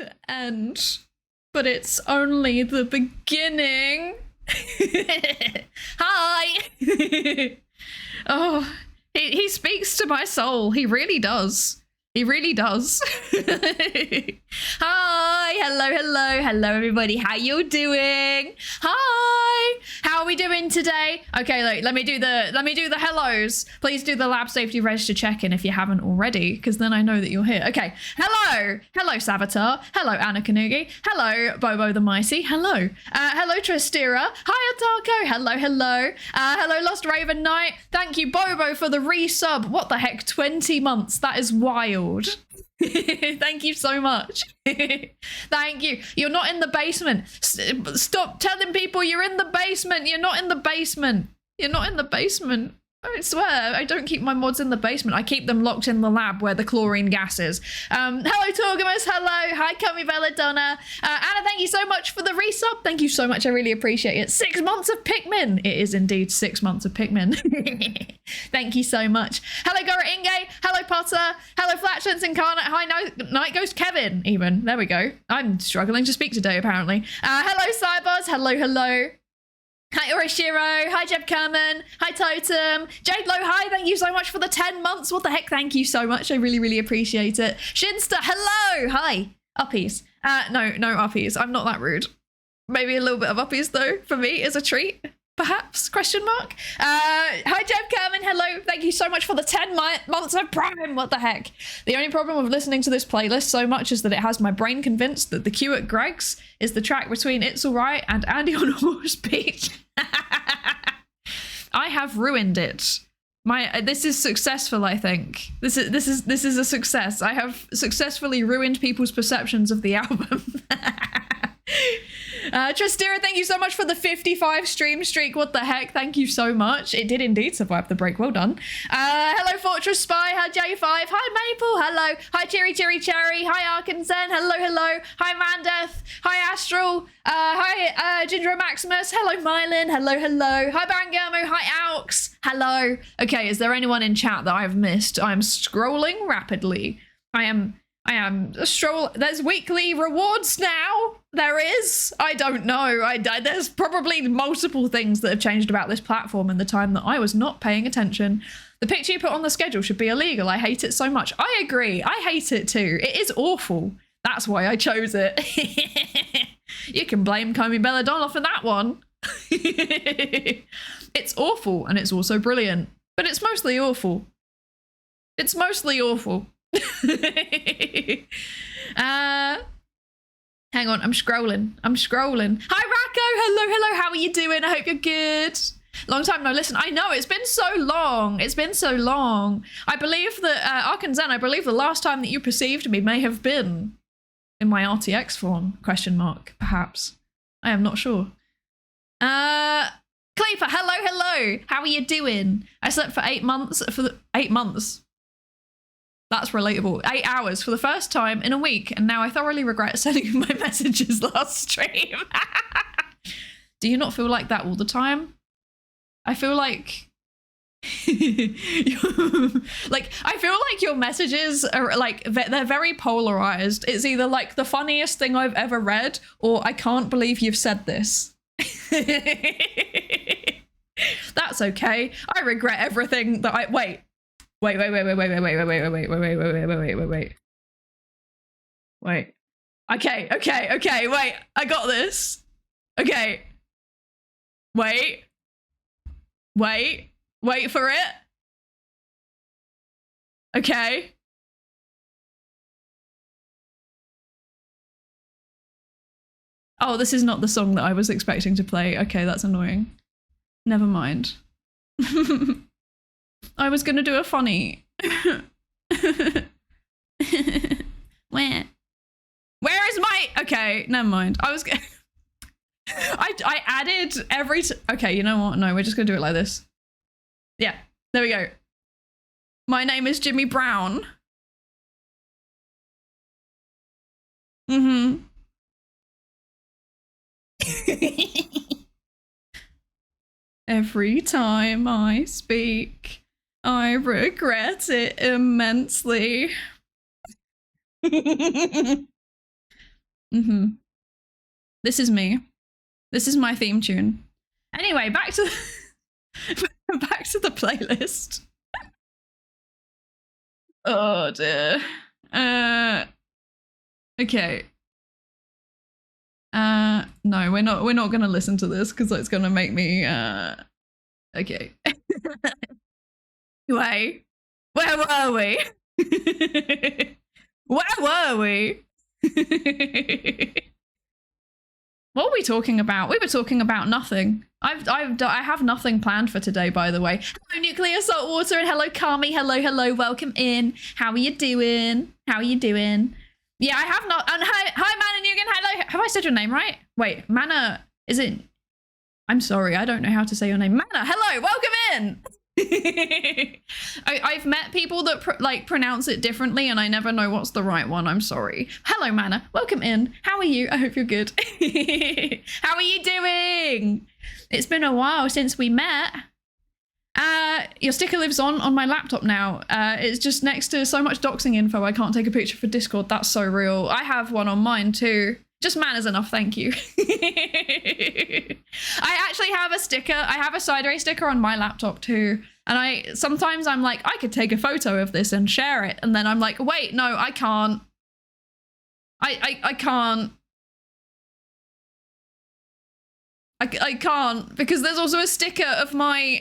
to end, but it's only the beginning. Hi. Oh, he speaks to my soul. He really does. He really does. Hi, hello everybody. How you doing? Hi. How are we doing today? Okay, look, let me do the hellos. Please do the lab safety register check-in if you haven't already, because then I know that you're here. Okay. Hello Savitar. Hello Anna Kanugi. Hello Bobo the Micey. Hello. Hello Tristira. Hi Otako. Hello. Hello Lost Raven Knight. Thank you Bobo for the resub. What the heck? 20 months. That is wild. Thank you so much. Thank you. You're not in the basement. Stop telling people you're in the basement. You're not in the basement. You're not in the basement. I swear, I don't keep my mods in the basement. I keep them locked in the lab where the chlorine gas is. Hello, Torgamus. Hello. Hi, Cummy Belladonna. Anna, thank you so much for the resub. Thank you so much. I really appreciate it. 6 months of Pikmin. It is indeed 6 months of Pikmin. Thank you so much. Hello, Gora Inge. Hello, Potter. Hello, Flatulence Incarnate. Hi, Night Ghost Kevin, even. There we go. I'm struggling to speak today, apparently. Hello, Cybers. Hello. Hi Orishiro, hi Jeb Kerman, hi Totem, Jade Low, hi, thank you so much for the 10 months, what the heck, thank you so much, I really appreciate it. Shinsta, hello, hi, uppies, no uppies, I'm not that rude. Maybe a little bit of uppies though, for me, is a treat. Perhaps, question mark. Hi Jeb Kerman, hello, thank you so much for the 10 months of Prime, what the heck. The only problem with listening to this playlist so much is that it has my brain convinced that the Q at Greg's is the track between It's Alright and Andy on Horse Beach. I have ruined it. This is successful, I think. This is a success. I have successfully ruined people's perceptions of the album. Tristira, thank you so much for the 55 stream streak. What the heck? Thank you so much. It did indeed survive the break. Well done. Hello, Fortress Spy. Hi, J5. Hi, Maple. Hello. Hi, Cherry. Hi, Arkansen. Hello. Hi, Mandeth. Hi, Astral. Hi, Ginger Maximus. Hello, Mylin. Hello. Hi, Barangamo. Hi, Aux. Hello. Okay, is there anyone in chat that I've missed? I'm scrolling rapidly. I am there's weekly rewards now. There is. I don't know. There's probably multiple things that have changed about this platform in the time that I was not paying attention. The picture you put on the schedule should be illegal. I hate it so much. I agree. I hate it too. It is awful. That's why I chose it. You can blame Comey Belladonna for that one. It's awful and it's also brilliant, but it's mostly awful. It's mostly awful. Hang on, I'm scrolling. Hi Racco, hello, how are you doing? I hope you're good. Long time no listen. I know, it's been so long. I believe that Arkanzen, I believe the last time that you perceived me may have been in my RTX form, question mark, perhaps. I am not sure. Cleaver, hello, how are you doing? I slept for 8 months, 8 months. That's relatable. 8 hours for the first time in a week, and now I thoroughly regret sending my messages last stream. Do you not feel like that all the time? I feel like... I feel like your messages are like, they're very polarized. It's either like the funniest thing I've ever read, or I can't believe you've said this. That's okay. I regret everything that I... Wait. Wait. Okay, wait. I got this. Okay. Wait for it. Okay. Oh, this is not the song that I was expecting to play. Okay, that's annoying. Never mind. I was gonna do a funny. Where is my... Okay, never mind. I was gonna... I added every... Okay, you know what? No, we're just gonna do it like this. Yeah, there we go. My name is Jimmy Brown. Every time I speak, I regret it immensely. This is me. This is my theme tune. Anyway, back to back to the playlist. Oh dear. Okay. No, we're not gonna listen to this because it's gonna make me okay. Wait. Where were we? Where were we? What were we talking about? We were talking about nothing. I have nothing planned for today, by the way. Hello, Nuclear Saltwater, and hello, Kami. Hello, welcome in. How are you doing? Yeah, I have not. And hi, Mana Nugan. Hello. Have I said your name right? Wait, Mana. Is it? I'm sorry. I don't know how to say your name. Mana. Hello. Welcome in. I've met people that pronounce it differently, and I never know what's the right one. I'm sorry. Hello, Mana. Welcome in. How are you? I hope you're good. How are you doing? It's been a while since we met. Your sticker lives on my laptop now. It's just next to so much doxing info I can't take a picture for Discord. That's so real. I have one on mine too. Just Mana's enough, thank you. I actually have a sticker. I have a Psydere sticker on my laptop too. And sometimes I'm like, I could take a photo of this and share it. And then I'm like, wait, no, I can't. I can't. I can't, because there's also a sticker of my,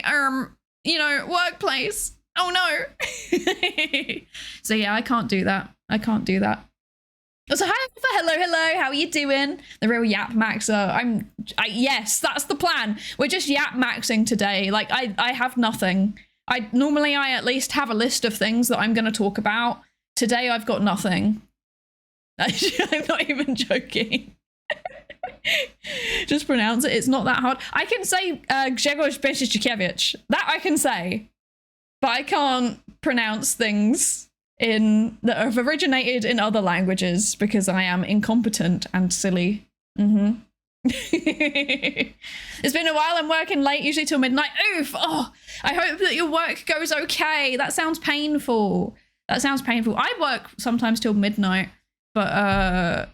workplace. Oh no. So yeah, I can't do that. So hi, hello, how are you doing? The real Yap Maxer. Yes, that's the plan. We're just Yap Maxing today. Like I have nothing. Normally I at least have a list of things that I'm gonna talk about. Today I've got nothing. I'm not even joking. Just pronounce it. It's not that hard. I can say Grzegorz Bezickiewicz. That I can say. But I can't pronounce things that have originated in other languages because I am incompetent and silly. It's been a while. I'm working late, usually till midnight. Oof! Oh, I hope that your work goes okay. That sounds painful. I work sometimes till midnight, but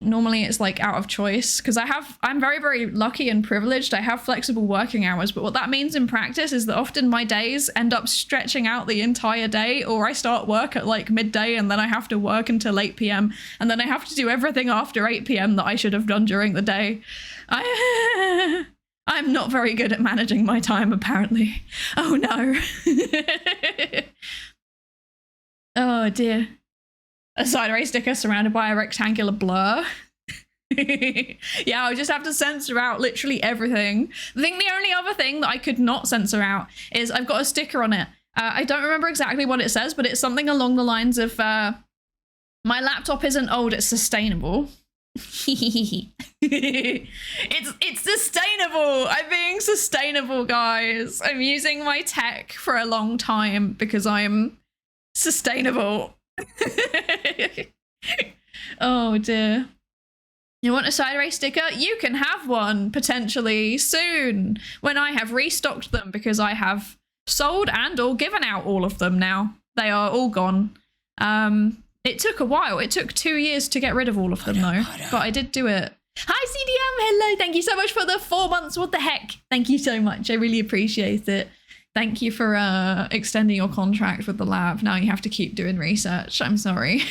normally it's like out of choice because I'm very, very lucky and privileged. I have flexible working hours, but what that means in practice is that often my days end up stretching out the entire day, or I start work at like midday and then I have to work until 8 p.m. and then I have to do everything after 8 p.m. that I should have done during the day. I'm not very good at managing my time, apparently. Oh no. Oh dear. A Psydere sticker surrounded by a rectangular blur. Yeah, I just have to censor out literally everything. I think the only other thing that I could not censor out is I've got a sticker on it. I don't remember exactly what it says, but it's something along the lines of my laptop isn't old, it's sustainable. It's sustainable. I'm being sustainable, guys. I'm using my tech for a long time because I'm sustainable. Oh dear. You want a Psydere sticker? You can have one potentially soon when I have restocked them, because I have sold and or given out all of them now. They are all gone. It took a while. It took 2 years to get rid of all of them though, but I did do it. Hi CDM, hello, thank you so much for the 4 months. What the heck? Thank you so much. I really appreciate it. Thank you for extending your contract with the lab. Now you have to keep doing research. I'm sorry.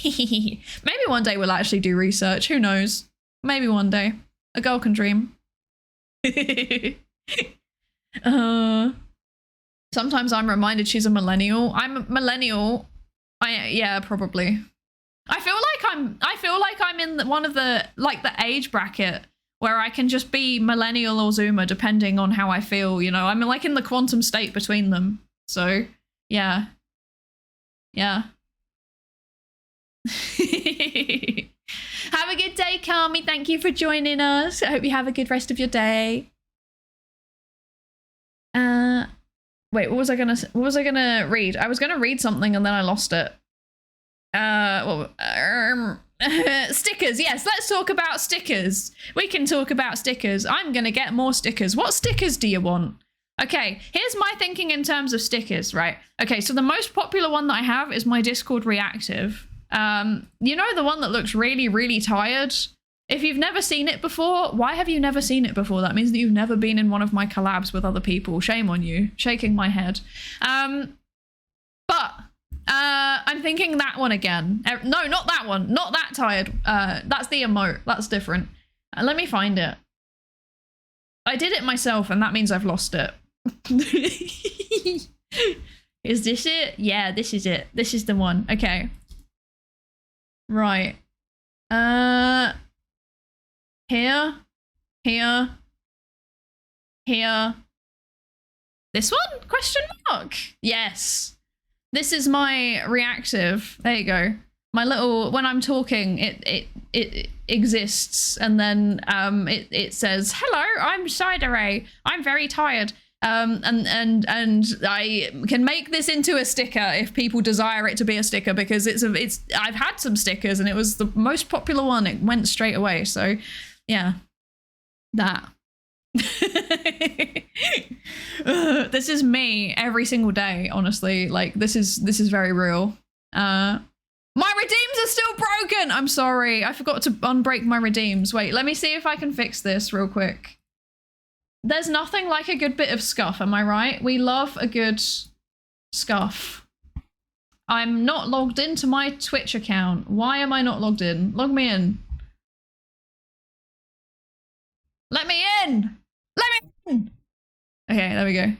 Maybe one day we'll actually do research. Who knows? Maybe one day. A girl can dream. Sometimes I'm reminded she's a millennial. I'm a millennial. Yeah, probably. I feel like I'm in one of the age bracket where I can just be millennial or Zoomer depending on how I feel, you know. I'm like in the quantum state between them. So, yeah. Yeah. Have a good day, Kami. Thank you for joining us. I hope you have a good rest of your day. Wait, what was I gonna read? I was gonna read something and then I lost it. Stickers. Yes, let's talk about stickers. We can talk about stickers. I'm gonna get more stickers. What stickers do you want? Okay, here's my thinking in terms of stickers, right? Okay, so the most popular one that I have is my Discord reactive. You know, the one that looks really, really tired? If you've never seen it before, why have you never seen it before? That means that you've never been in one of my collabs with other people. Shame on you. Shaking my head. But I'm thinking that one again. No, not that one. Not that tired. That's the emote. That's different. Let me find it. I did it myself, and that means I've lost it. Is this it? Yeah, this is it. This is the one. Okay. Right. Here. This one? Question mark. Yes. This is my reactive. There you go. My little, when I'm talking, it exists, and then it says, "Hello, I'm Psydere. I'm very tired." And I can make this into a sticker if people desire it to be a sticker, because I've had some stickers and it was the most popular one. It went straight away. So yeah, that. This is me every single day, honestly. Like, this is very real. My redeems are still broken. I'm sorry. I forgot to unbreak my redeems. Wait, let me see if I can fix this real quick. There's nothing like a good bit of scuff, am I right? We love a good scuff. I'm not logged into my Twitch account. Why am I not logged in? Log me in. Let me in! Let me in! Okay, there we go.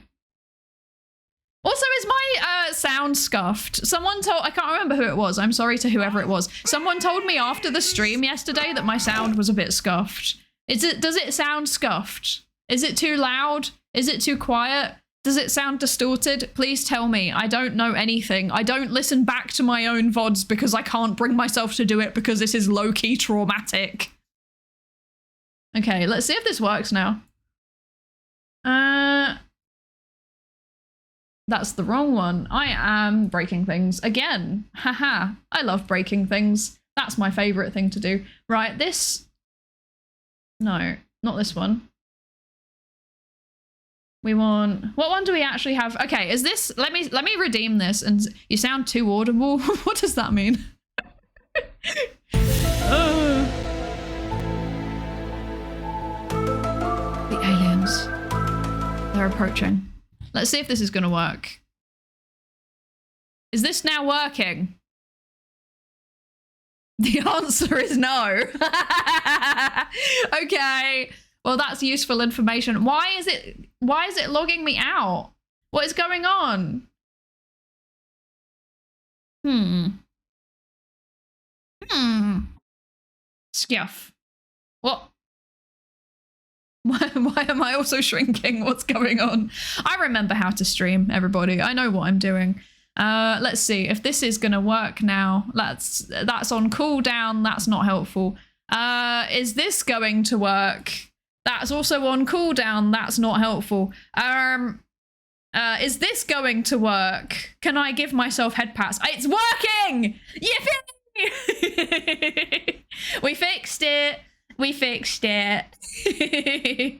Also, is my sound scuffed? Someone told, I can't remember who it was. I'm sorry to whoever it was. Someone told me after the stream yesterday that my sound was a bit scuffed. Does it sound scuffed? Is it too loud? Is it too quiet? Does it sound distorted? Please tell me. I don't know anything. I don't listen back to my own VODs because I can't bring myself to do it because this is low-key traumatic. Okay, let's see if this works now. That's the wrong one. I am breaking things again. Haha. I love breaking things. That's my favorite thing to do. Right, this. No, not this one. We want, what one do we actually have? Okay, is this, let me redeem this. And you sound too audible. What does that mean? The aliens. They're approaching. Let's see if this is gonna work. Is this now working? The answer is no. Okay. Well, that's useful information. Why is it logging me out? What is going on? Scuff. What? Why am I also shrinking? What's going on? I remember how to stream, everybody. I know what I'm doing. Let's see if this is gonna work now. That's on cooldown. That's not helpful. Is this going to work? That's also on cooldown. That's not helpful. Is this going to work? Can I give myself head pats? It's working! Yippee! We fixed it. We fixed it. Hi,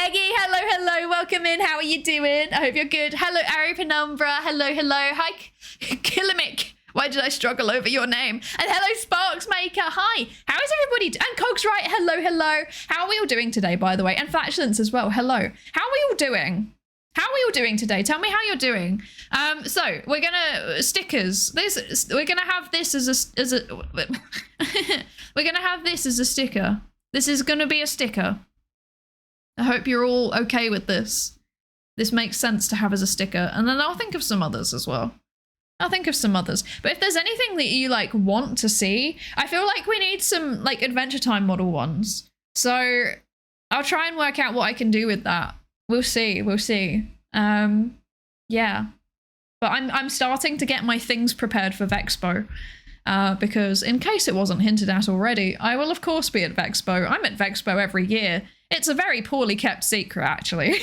Eggy. Hello. Welcome in. How are you doing? I hope you're good. Hello, Ari Penumbra. Hello. Hi, Kilimic. Why did I struggle over your name? And hello, Sparks Maker. Hi. How is everybody? And Cogs right. Hello. How are we all doing today, by the way? And Flatulence as well. Hello. How are we all doing? How are we all doing today? Tell me how you're doing. So we're gonna stickers. We're gonna have this as a we're gonna have this as a sticker. This is gonna be a sticker. I hope you're all okay with this. This makes sense to have as a sticker, and then I'll think of some others as well. But if there's anything that you like want to see, I feel like we need some like Adventure Time model ones. So I'll try and work out what I can do with that. We'll see. Yeah. But I'm starting to get my things prepared for Vexpo. Because in case it wasn't hinted at already, I will of course be at Vexpo. I'm at Vexpo every year. It's a very poorly kept secret, actually.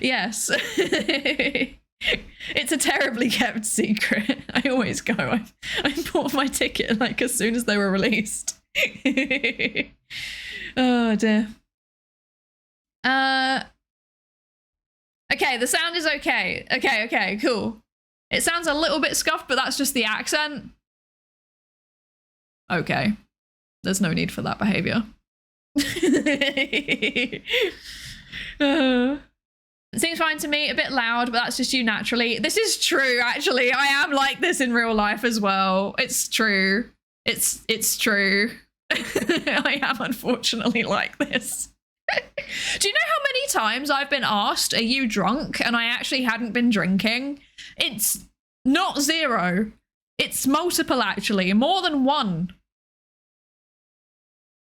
Yes. It's a terribly kept secret. I always go. I bought my ticket like as soon as they were released. Oh dear. Okay, the sound is okay. Okay, cool. It sounds a little bit scuffed, but that's just the accent. Okay. There's no need for that behavior. It seems fine to me, a bit loud, but that's just you naturally. This is true, actually. I am like this in real life as well. It's true. It's true. I am unfortunately like this. Do you know how many times I've been asked, are you drunk? And I actually hadn't been drinking. It's not 0. It's multiple, actually. More than 1.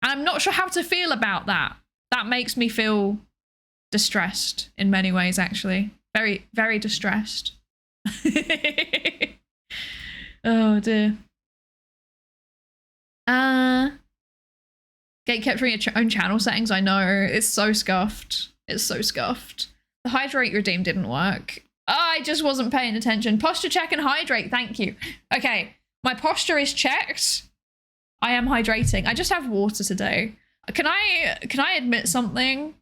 And I'm not sure how to feel about that. That makes me feel distressed in many ways, actually. Very, very distressed. Oh, dear. Gate kept your own channel settings. I know. It's so scuffed. It's so scuffed. The hydrate redeem didn't work. I just wasn't paying attention. Posture check and hydrate. Thank you. Okay. My posture is checked. I am hydrating. I just have water today. Can I admit something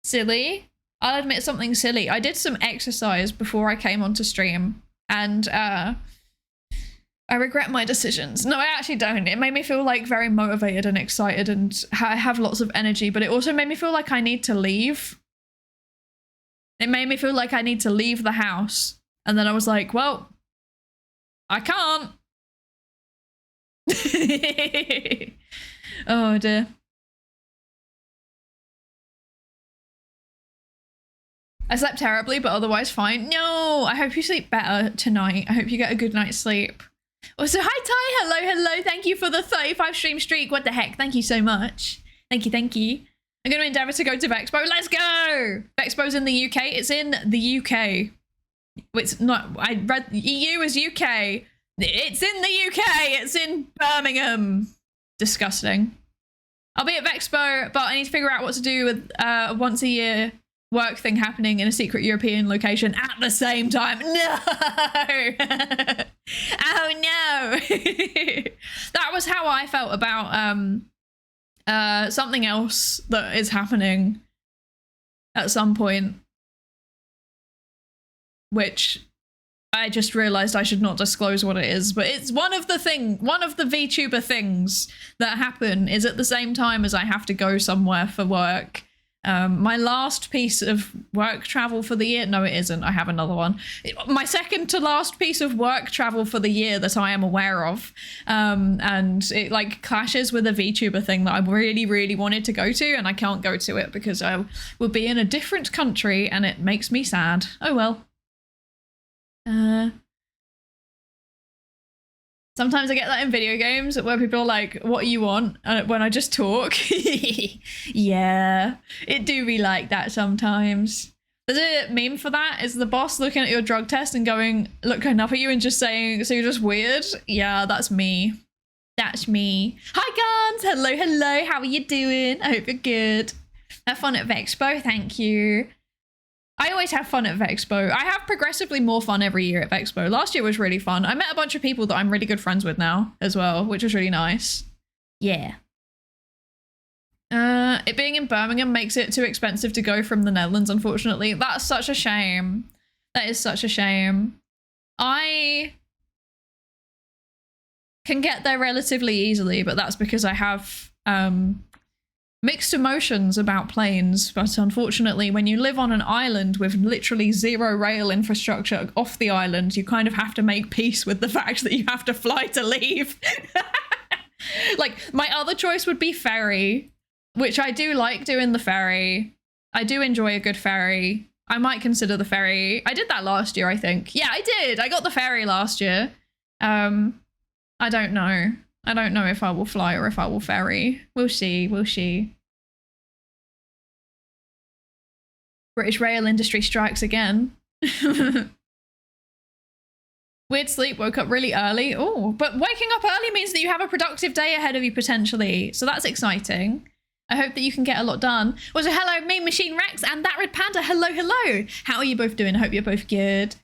silly? I'll admit something silly. I did some exercise before I came onto stream, and I regret my decisions. No, I actually don't. It made me feel like very motivated and excited, and I have lots of energy, but it also made me feel like I need to leave. It made me feel like I need to leave the house. And then I was like, well, I can't. Oh dear. I slept terribly, but otherwise fine. No, I hope you sleep better tonight. I hope you get a good night's sleep. Also, hi Ty, hello. Thank you for the 35 stream streak. What the heck? Thank you so much. Thank you. I'm going to endeavor to go to Vexpo. Let's go! Vexpo's in the UK. It's in the UK. It's not, I read EU is UK. It's in the UK. It's in Birmingham. Disgusting. I'll be at Vexpo, but I need to figure out what to do with a once a year work thing happening in a secret European location at the same time. No! Oh no! That was how I felt about something else that is happening at some point, which I just realized I should not disclose what it is, but it's one of the VTuber things that happen is at the same time as I have to go somewhere for work. My last piece of work travel for the year, no it isn't, I have another one. My second to last piece of work travel for the year that I am aware of, and it like clashes with a VTuber thing that I really wanted to go to, and I can't go to it because I will be in a different country and it makes me sad. Oh well. Sometimes I get that in video games where people are like, what do you want? When I just talk. Yeah, it do be like that sometimes. There's a meme for that. Is the boss looking at your drug test and looking up at you and just saying, so you're just weird? Yeah, that's me. That's me. Hi Gans, hello. How are you doing? I hope you're good. Have fun at Vexpo, thank you. I always have fun at Vexpo. I have progressively more fun every year at Vexpo. Last year was really fun. I met a bunch of people that I'm really good friends with now as well, which was really nice. Yeah. It being in Birmingham makes it too expensive to go from the Netherlands, unfortunately. That's such a shame. That is such a shame. I can get there relatively easily, but that's because I have mixed emotions about planes, but unfortunately when you live on an island with literally zero rail infrastructure off the island, you kind of have to make peace with the fact that you have to fly to leave. Like, my other choice would be ferry, which I do like doing the ferry. I do enjoy a good ferry. I might consider the ferry. I did that last year, I think. Yeah, I did. I got the ferry last year. I don't know. I don't know if I will fly or if I will ferry. We'll see. British rail industry strikes again. Weird sleep, woke up really early. Oh, but waking up early means that you have a productive day ahead of you potentially. So that's exciting. I hope that you can get a lot done. Also, hello, me, Machine Rex, and that Red Panda. Hello. How are you both doing? I hope you're both good.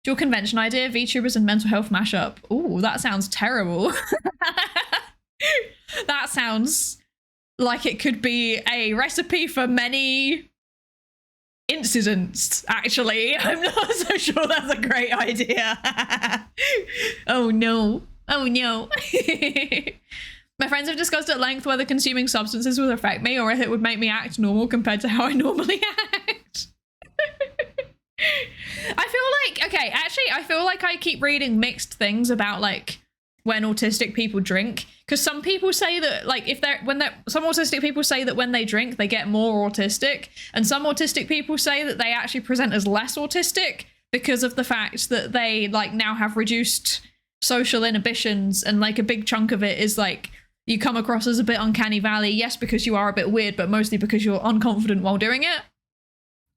Dual convention idea, VTubers and mental health mashup. Oh, that sounds terrible. That sounds like it could be a recipe for many incidents, actually. I'm not so sure that's a great idea. Oh no. Oh no. My friends have discussed at length whether consuming substances would affect me or if it would make me act normal compared to how I normally act. I feel like, okay, actually, I feel like I keep reading mixed things about like when autistic people drink, because some people say that like some autistic people say that when they drink they get more autistic, and some autistic people say that they actually present as less autistic because of the fact that they like now have reduced social inhibitions, and like a big chunk of it is like you come across as a bit uncanny valley, yes, because you are a bit weird, but mostly because you're unconfident while doing it.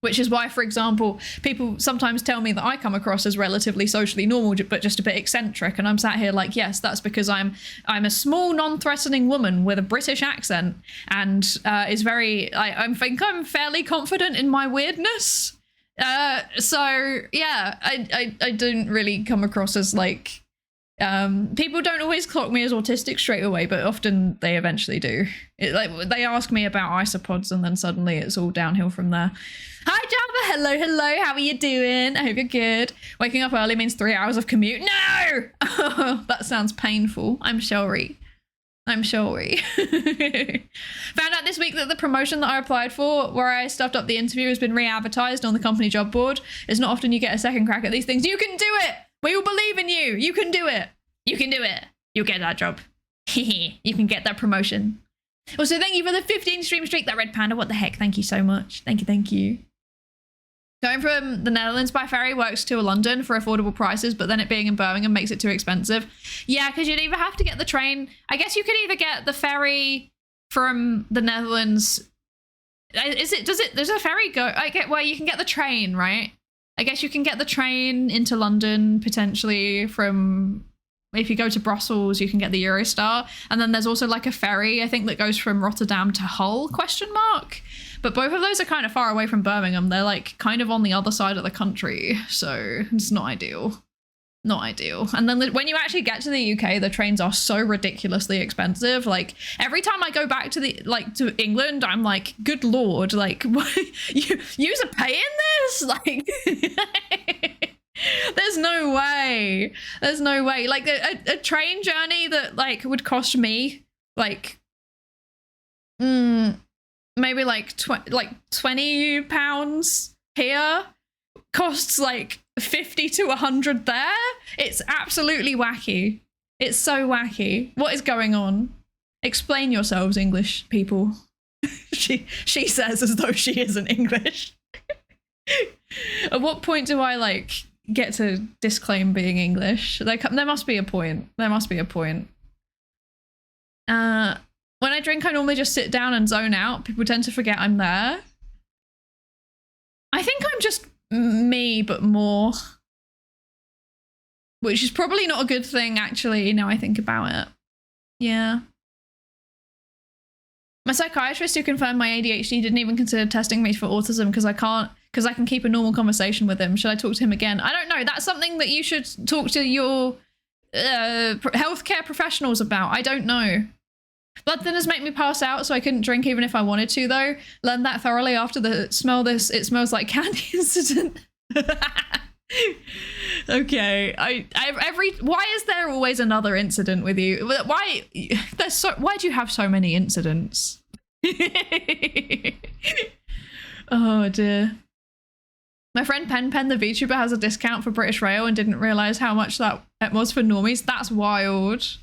Which is why, for example, people sometimes tell me that I come across as relatively socially normal, but just a bit eccentric. And I'm sat here like, yes, that's because I'm a small, non-threatening woman with a British accent, and is very, I think I'm fairly confident in my weirdness. So yeah, I don't really come across as like, people don't always clock me as autistic straight away, but often they eventually do. Like they ask me about isopods and then suddenly it's all downhill from there. Hi Java, hello, how are you doing? I hope you're good. Waking up early means 3 hours of commute. No! Oh, that sounds painful. I'm sorry. Found out this week that the promotion that I applied for, where I stuffed up the interview, has been re-advertised on the company job board. It's not often you get a second crack at these things. You can do it! We all believe in you. You can do it. You can do it. You'll get that job. You can get that promotion. Also, thank you for the 15 stream streak. That red panda, what the heck? Thank you so much. Thank you. Going from the Netherlands by ferry works to London for affordable prices, but then it being in Birmingham makes it too expensive. Yeah, because you'd either have to get the train. I guess you could either get the ferry from the Netherlands. Does a ferry go? I get where you can get the train, right? I guess you can get the train into London potentially from, if you go to Brussels, you can get the Eurostar. And then there's also like a ferry, I think, that goes from Rotterdam to Hull, ? But both of those are kind of far away from Birmingham. They're like kind of on the other side of the country. So it's not ideal. Not ideal. And then when you actually get to the UK, the trains are so ridiculously expensive. Like every time I go back to to England, I'm like, good Lord, like what, you're paying this? Like there's no way. Like a train journey that like would cost me like maybe like £20 here costs like 50 to 100 there. It's absolutely wacky. It's so wacky. What is going on? Explain yourselves, English people. she says as though she isn't English. At what point do I like get to disclaim being English? Like there must be a point. When I drink, I normally just sit down and zone out. People tend to forget I'm there. I think I'm just me, but more. Which is probably not a good thing, actually, now I think about it. Yeah. My psychiatrist who confirmed my ADHD didn't even consider testing me for autism because I can keep a normal conversation with him. Should I talk to him again? I don't know. That's something that you should talk to your healthcare professionals about. I don't know. Blood thinners make me pass out, so I couldn't drink even if I wanted to, though. Learned that thoroughly after the it smells like candy incident. Okay, why is there always another incident with you? Why do you have so many incidents? Oh dear. My friend Pen the VTuber has a discount for British Rail and didn't realise how much that it was for normies. That's wild.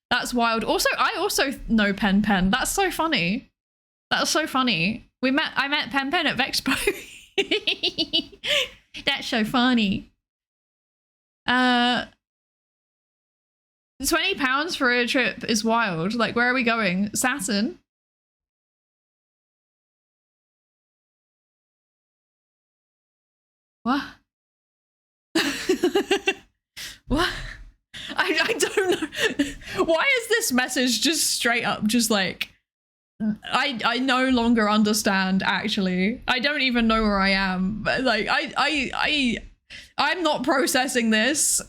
That's wild. Also, I also know Pen. That's so funny. I met Pen at Vexpo. That's so funny. £20 for a trip is wild. Like, where are we going? Saturn? What? What? I don't know. Why is this message just straight up just like, I no longer understand, actually. I don't even know where I am. But like I'm not processing this.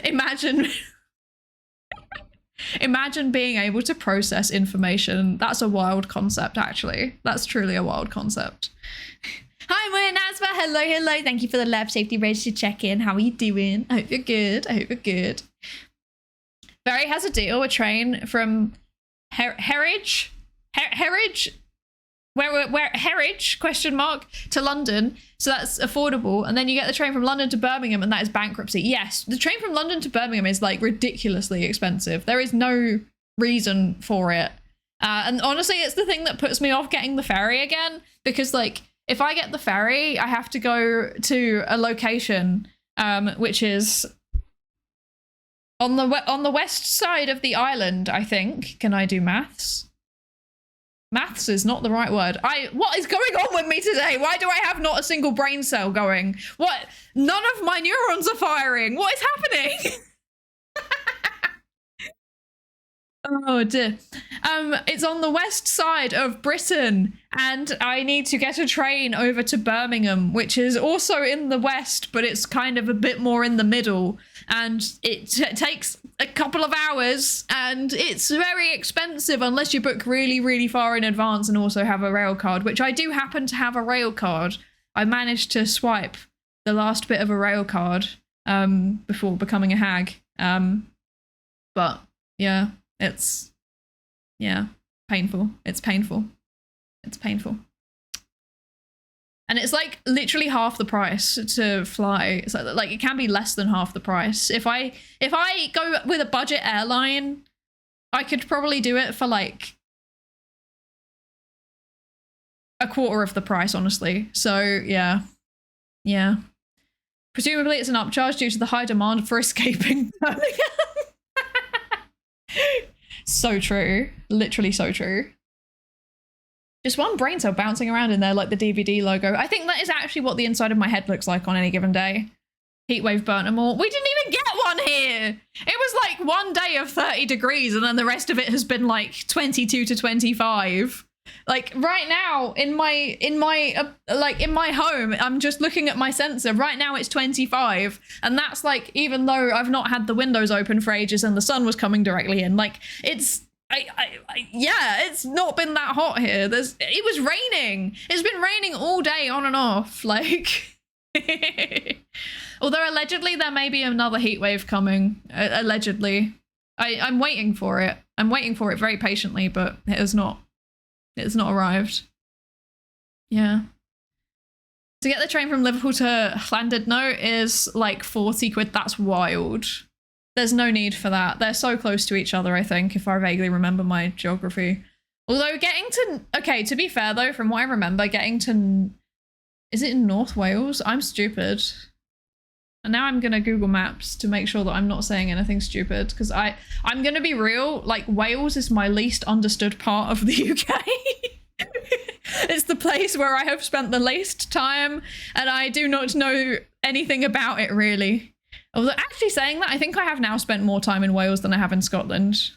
Imagine Imagine being able to process information. That's a wild concept, actually. That's truly a wild concept. Hi, Moya Nazma. Hello, hello. Thank you for the lab safety register check-in. How are you doing? I hope you're good. I hope you're good. Barry has a deal, a train from Herridge, where Herridge, question mark, to London. So that's affordable. And then you get the train from London to Birmingham, and that is bankruptcy. Yes, the train from London to Birmingham is like ridiculously expensive. There is no reason for it. And honestly, it's the thing that puts me off getting the ferry again, because like, if I get the ferry, I have to go to a location, which is on the west side of the island, I think. Can I do maths? Maths is not the right word. What is going on with me today? Why do I have not a single brain cell going? What? None of my neurons are firing. What is happening? Oh dear. It's on the west side of Britain, and I need to get a train over to Birmingham, which is also in the west, but it's kind of a bit more in the middle, and it takes a couple of hours, and it's very expensive unless you book really, really far in advance and also have a rail card, which I do happen to have a rail card. I managed to swipe the last bit of a rail card before becoming a hag. But yeah. It's, yeah, painful. It's painful. It's painful. And it's like literally half the price to fly. So like it can be less than half the price. If I go with a budget airline, I could probably do it for like a quarter of the price, honestly. So yeah. Yeah. Presumably it's an upcharge due to the high demand for escaping Birmingham. So true. Literally so true. Just one brain cell bouncing around in there like the DVD logo. I think that is actually what the inside of my head looks like on any given day. Heatwave burnt them all. We didn't even get one here. It was like one day of 30 degrees and then the rest of it has been like 22 to 25. Like right now in my home, I'm just looking at my sensor. Right now it's 25, and that's like even though I've not had the windows open for ages and the sun was coming directly in. Like it's yeah, it's not been that hot here. It was raining. It's been raining all day on and off. Like although allegedly there may be another heat wave coming. Allegedly. I'm waiting for it. I'm waiting for it very patiently, but it has not. It's not arrived. Yeah. To get the train from Liverpool to Llandudno is like 40 quid. That's wild. There's no need for that. They're so close to each other, I think, if I vaguely remember my geography. Although getting to... Okay, to be fair, though, from what I remember, getting to... Is it in North Wales? I'm stupid. And now I'm going to Google Maps to make sure that I'm not saying anything stupid, because I'm going to be real, like Wales is my least understood part of the UK. It's the place where I have spent the least time and I do not know anything about it really. Although actually saying that, I think I have now spent more time in Wales than I have in Scotland.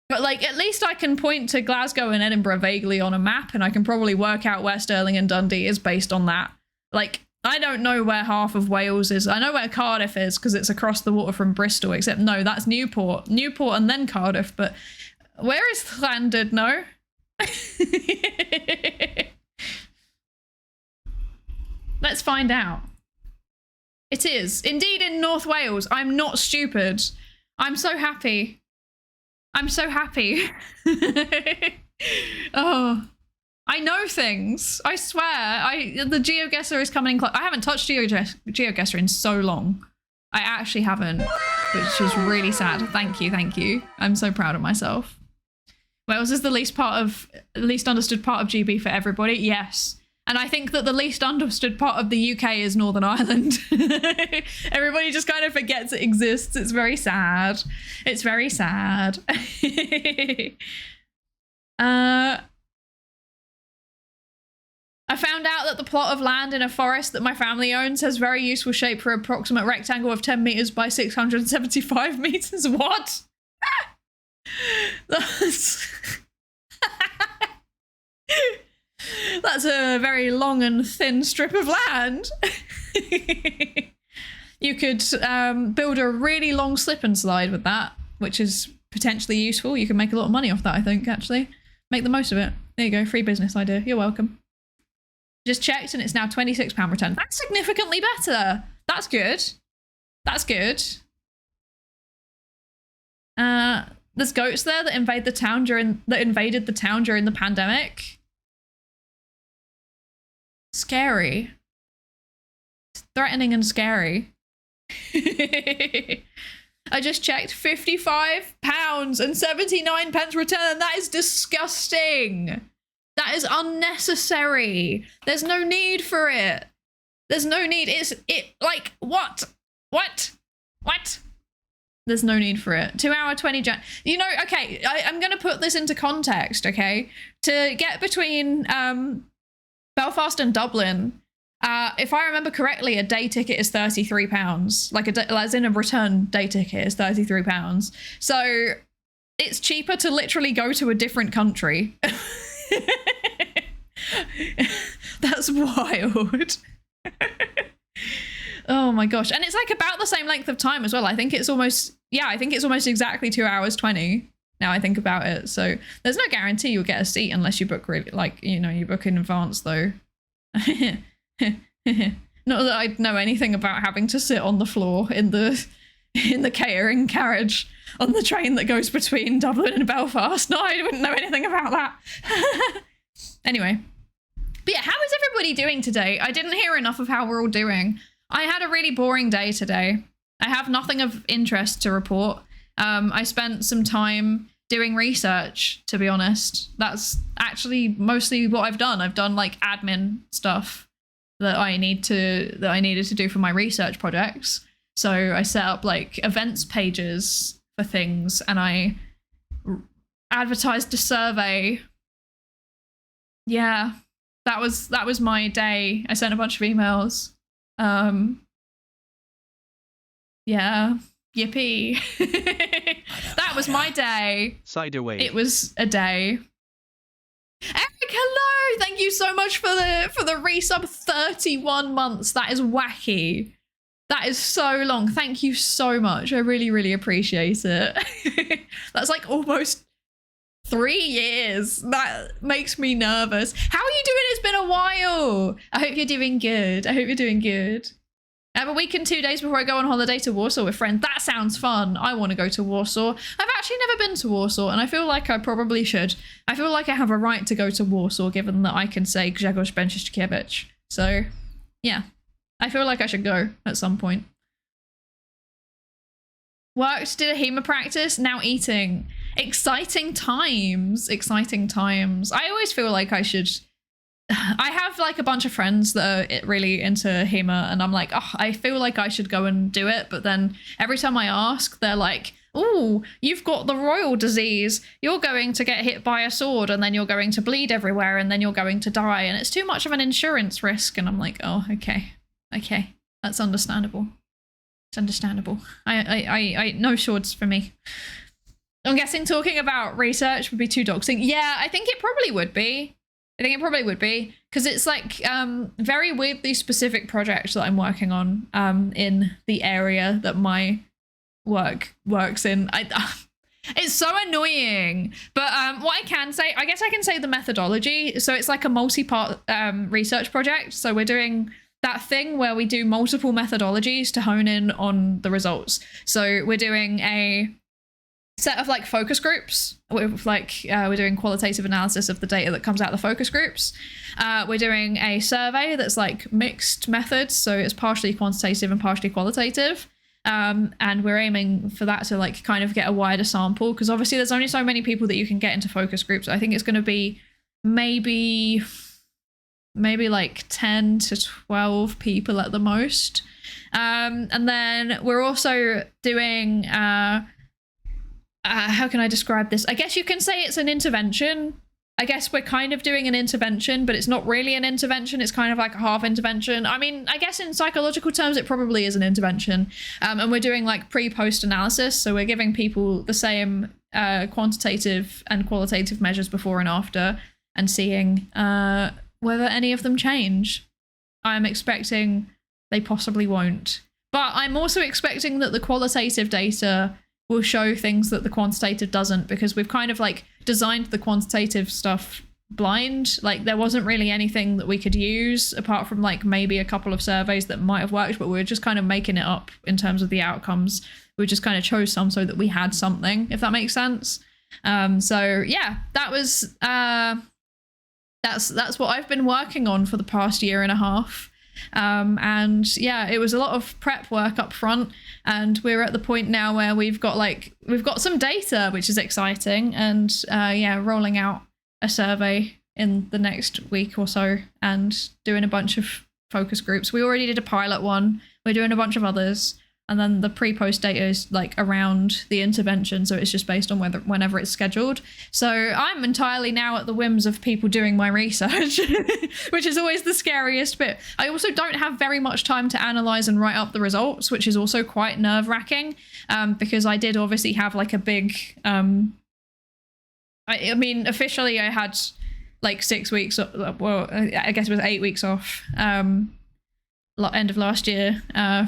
But like at least I can point to Glasgow and Edinburgh vaguely on a map and I can probably work out where Stirling and Dundee is based on that. Like I don't know where half of Wales is. I know where Cardiff is because it's across the water from Bristol, except no, that's Newport. Newport and then Cardiff, but where is Llandudno? Let's find out. It is indeed in North Wales. I'm not stupid. I'm so happy. I'm so happy. Oh. I know things. I swear. The GeoGuessr is coming close. I haven't touched GeoGuessr in so long. I actually haven't, which is really sad. Thank you, thank you. I'm so proud of myself. Wales is the least understood part of GB for everybody. Yes. And I think that the least understood part of the UK is Northern Ireland. Everybody just kind of forgets it exists. It's very sad. It's very sad. I found out that the plot of land in a forest that my family owns has very useful shape for an approximate rectangle of 10 meters by 675 meters. What? That's a very long and thin strip of land. You could build a really long slip and slide with that, which is potentially useful. You can make a lot of money off that, I think, actually. Make the most of it. There you go, free business idea. You're welcome. Just checked and it's now £26 return. That's significantly better. That's good. That's good. There's goats there that invaded the town during the pandemic. Scary. It's threatening and scary. I just checked, £55.79 return. That is disgusting. That is unnecessary. There's no need for it. There's no need. Like, what? There's no need for it. 2 hour 20. You know, okay, I'm going to put this into context, okay? To get between Belfast and Dublin, if I remember correctly, a day ticket is £33. Like, as in a return day ticket is £33. So it's cheaper to literally go to a different country. That's wild. Oh my gosh. And it's like about the same length of time as well. I think it's almost exactly 2 hours 20 now I think about it. So there's no guarantee you'll get a seat unless you book really, like, you know, you book in advance though. Not that I know anything about having to sit on the floor in the catering carriage on the train that goes between Dublin and Belfast. No, I wouldn't know anything about that. Anyway. But yeah, how is everybody doing today? I didn't hear enough of how we're all doing. I had a really boring day today. I have nothing of interest to report. I spent some time doing research, to be honest. That's actually mostly what I've done. I've done like admin stuff that I needed to do for my research projects. So I set up like events pages for things and I advertised a survey. Yeah, that was my day. I sent a bunch of emails. Yeah, yippee. That was my day. Psydere. It was a day. Eric, hello! Thank you so much for the resub. 31 months. That is wacky. That is so long. Thank you so much. I really, really appreciate it. That's like almost 3 years. That makes me nervous. How are you doing? It's been a while. I hope you're doing good. I hope you're doing good. I have a week and 2 days before I go on holiday to Warsaw with friends. That sounds fun. I want to go to Warsaw. I've actually never been to Warsaw and I feel like I probably should. I feel like I have a right to go to Warsaw given that I can say Grzegorz Benczyszkiewicz. So, yeah. I feel like I should go at some point. Worked, did a HEMA practice, now eating. Exciting times. Exciting times. I always feel like I should... I have like a bunch of friends that are really into HEMA and I'm like, oh, I feel like I should go and do it. But then every time I ask, they're like, oh, you've got the royal disease. You're going to get hit by a sword and then you're going to bleed everywhere and then you're going to die. And it's too much of an insurance risk. And I'm like, oh, okay. Okay. That's understandable. It's understandable. I no swords for me. I'm guessing talking about research would be too doxing. Yeah, I think it probably would be. Because it's like very weirdly specific projects that I'm working on in the area that my work works in. It's so annoying. But what I can say, I guess I can say the methodology. So it's like a multi-part research project. So we're doing that thing where we do multiple methodologies to hone in on the results. So we're doing a set of like focus groups with like we're doing qualitative analysis of the data that comes out of the focus groups. We're doing a survey that's like mixed methods, so it's partially quantitative and partially qualitative, and we're aiming for that to like kind of get a wider sample because obviously there's only so many people that you can get into focus groups. I think it's going to be maybe like 10 to 12 people at the most, and then we're also doing how can I describe this? I guess you can say it's an intervention. I guess we're kind of doing an intervention, but it's not really an intervention. It's kind of like a half intervention. I mean, I guess in psychological terms, it probably is an intervention. And we're doing like pre-post analysis. So we're giving people the same quantitative and qualitative measures before and after and seeing whether any of them change. I'm expecting they possibly won't. But I'm also expecting that the qualitative data will show things that the quantitative doesn't, because we've kind of like designed the quantitative stuff blind. Like there wasn't really anything that we could use apart from like maybe a couple of surveys that might have worked, but we were just kind of making it up in terms of the outcomes. We just kind of chose some so that we had something, if that makes sense. So yeah, that was that's what I've been working on for the past year and a half. And yeah, it was a lot of prep work up front, and we're at the point now where we've got some data, which is exciting, and yeah, rolling out a survey in the next week or so and doing a bunch of focus groups. We already did a pilot one. We're doing a bunch of others. And then the pre-post data is like around the intervention. So it's just based on whenever it's scheduled. So I'm entirely now at the whims of people doing my research, which is always the scariest bit. I also don't have very much time to analyze and write up the results, which is also quite nerve-wracking, because I did obviously have like a big, I mean, officially I had like 6 weeks, well, I guess it was 8 weeks off, end of last year,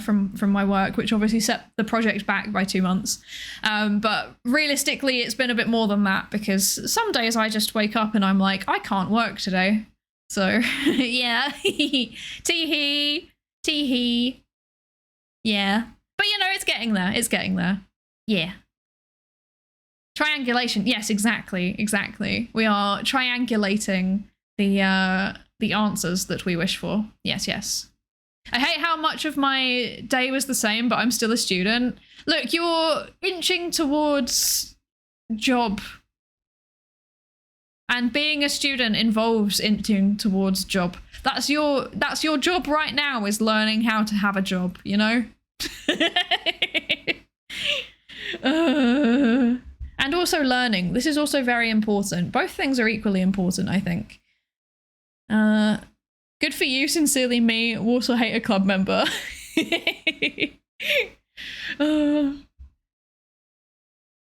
from my work, which obviously set the project back by 2 months. But realistically, it's been a bit more than that, because some days I just wake up and I'm like, I can't work today. So yeah, tee-hee, tee-hee. Yeah. But you know, it's getting there. It's getting there. Yeah. Triangulation. Yes, exactly. We are triangulating the answers that we wish for. Yes. I hate how much of my day was the same, but I'm still a student. Look, you're inching towards job. And being a student involves inching towards job. That's your job right now, is learning how to have a job, you know? And also learning. This is also very important. Both things are equally important, I think. Good for you, sincerely me, Warsaw Hater Club member.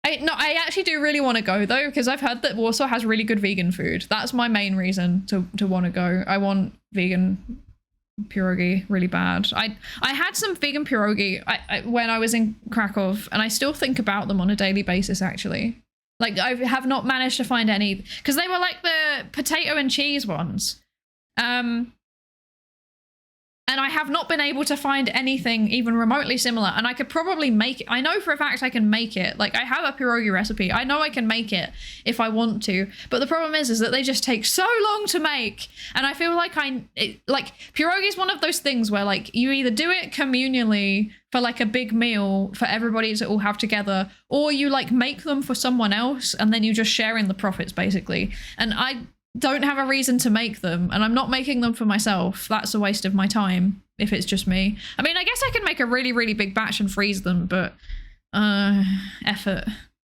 I actually do really want to go though, because I've heard that Warsaw has really good vegan food. That's my main reason to want to go. I want vegan pierogi really bad. I had some vegan pierogi when I was in Krakow, and I still think about them on a daily basis, actually. Like, I have not managed to find any, because they were like the potato and cheese ones. And I have not been able to find anything even remotely similar. And I could probably make it. I know for a fact I can make it. Like, I have a pierogi recipe. I know I can make it if I want to. But the problem is that they just take so long to make. And I feel like pierogi is one of those things where, like, you either do it communally for like a big meal for everybody to all have together, or you like make them for someone else and then you just share in the profits, basically. And I don't have a reason to make them, and I'm not making them for myself. That's a waste of my time if it's just me. I mean, I guess I could make a really, really big batch and freeze them, but effort.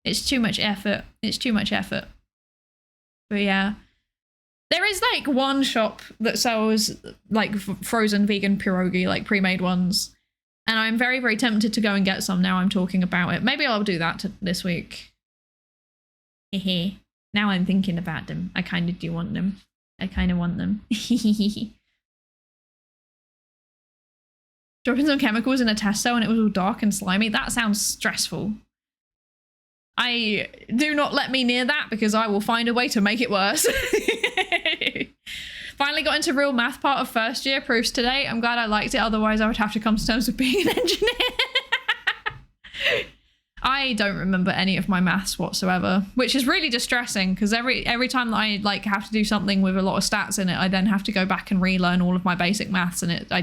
It's too much effort. But yeah. There is like one shop that sells like frozen vegan pierogi, like pre-made ones. And I'm very, very tempted to go and get some now I'm talking about it. Maybe I'll do that this week. Hehe. Now I'm thinking about them. I kind of do want them. I kind of want them. Dropping some chemicals in a test cell and it was all dark and slimy. That sounds stressful. I do not let me near that, because I will find a way to make it worse. Finally got into real math part of first year proofs today. I'm glad I liked it. Otherwise, I would have to come to terms with being an engineer. I don't remember any of my maths whatsoever, which is really distressing, because every time that I like have to do something with a lot of stats in it, I then have to go back and relearn all of my basic maths, and I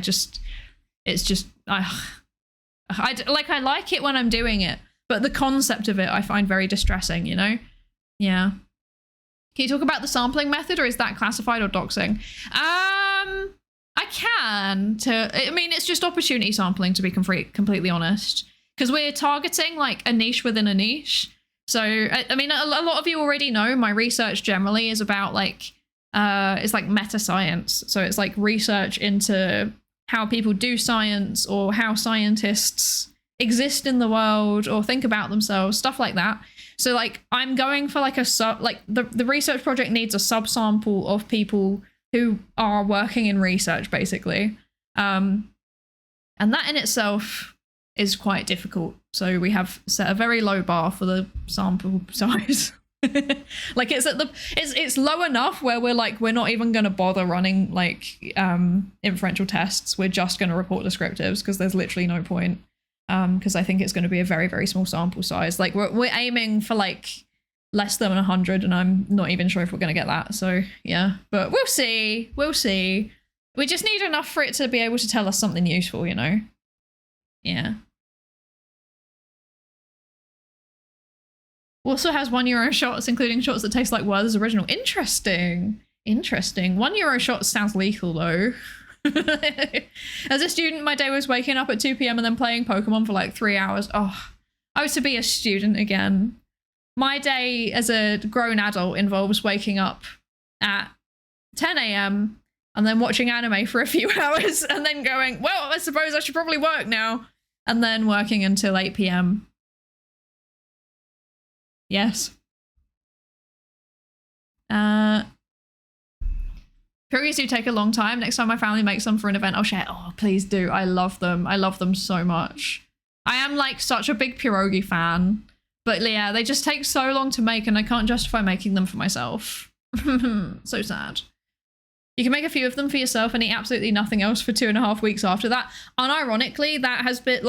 like it when I'm doing it, but the concept of it I find very distressing, you know? Yeah. Can you talk about the sampling method, or is that classified or doxing? I can. I mean, it's just opportunity sampling, to be completely honest. Because we're targeting like a niche within a niche. So, I mean, a lot of you already know my research generally is about like, it's like meta science. So it's like research into how people do science, or how scientists exist in the world or think about themselves, stuff like that. So like, I'm going for like the research project needs a subsample of people who are working in research, basically. And that in itself is quite difficult. So we have set a very low bar for the sample size. Like it's low enough where we're not even going to bother running inferential tests. We're just going to report descriptives because there's literally no point. Because I think it's going to be a very, very small sample size. Like we're aiming for less than 100, and I'm not even sure if we're going to get that. So yeah, but we'll see. We'll see. We just need enough for it to be able to tell us something useful, you know? Yeah. Also has €1 shots, including shots that taste like Werther's original. Interesting. Interesting. €1 shots sounds lethal though. As a student, my day was waking up at 2 p.m. and then playing Pokemon for 3 hours. Oh, I was to be a student again. My day as a grown adult involves waking up at 10 a.m. and then watching anime for a few hours and then going, well, I suppose I should probably work now. And then working until 8 p.m. Yes. Pierogies do take a long time. Next time my family makes them for an event, I'll share. Oh, please do. I love them. I love them so much. I am such a big pierogi fan. But yeah, they just take so long to make and I can't justify making them for myself. So sad. You can make a few of them for yourself and eat absolutely nothing else for 2.5 weeks after that. Unironically, that has been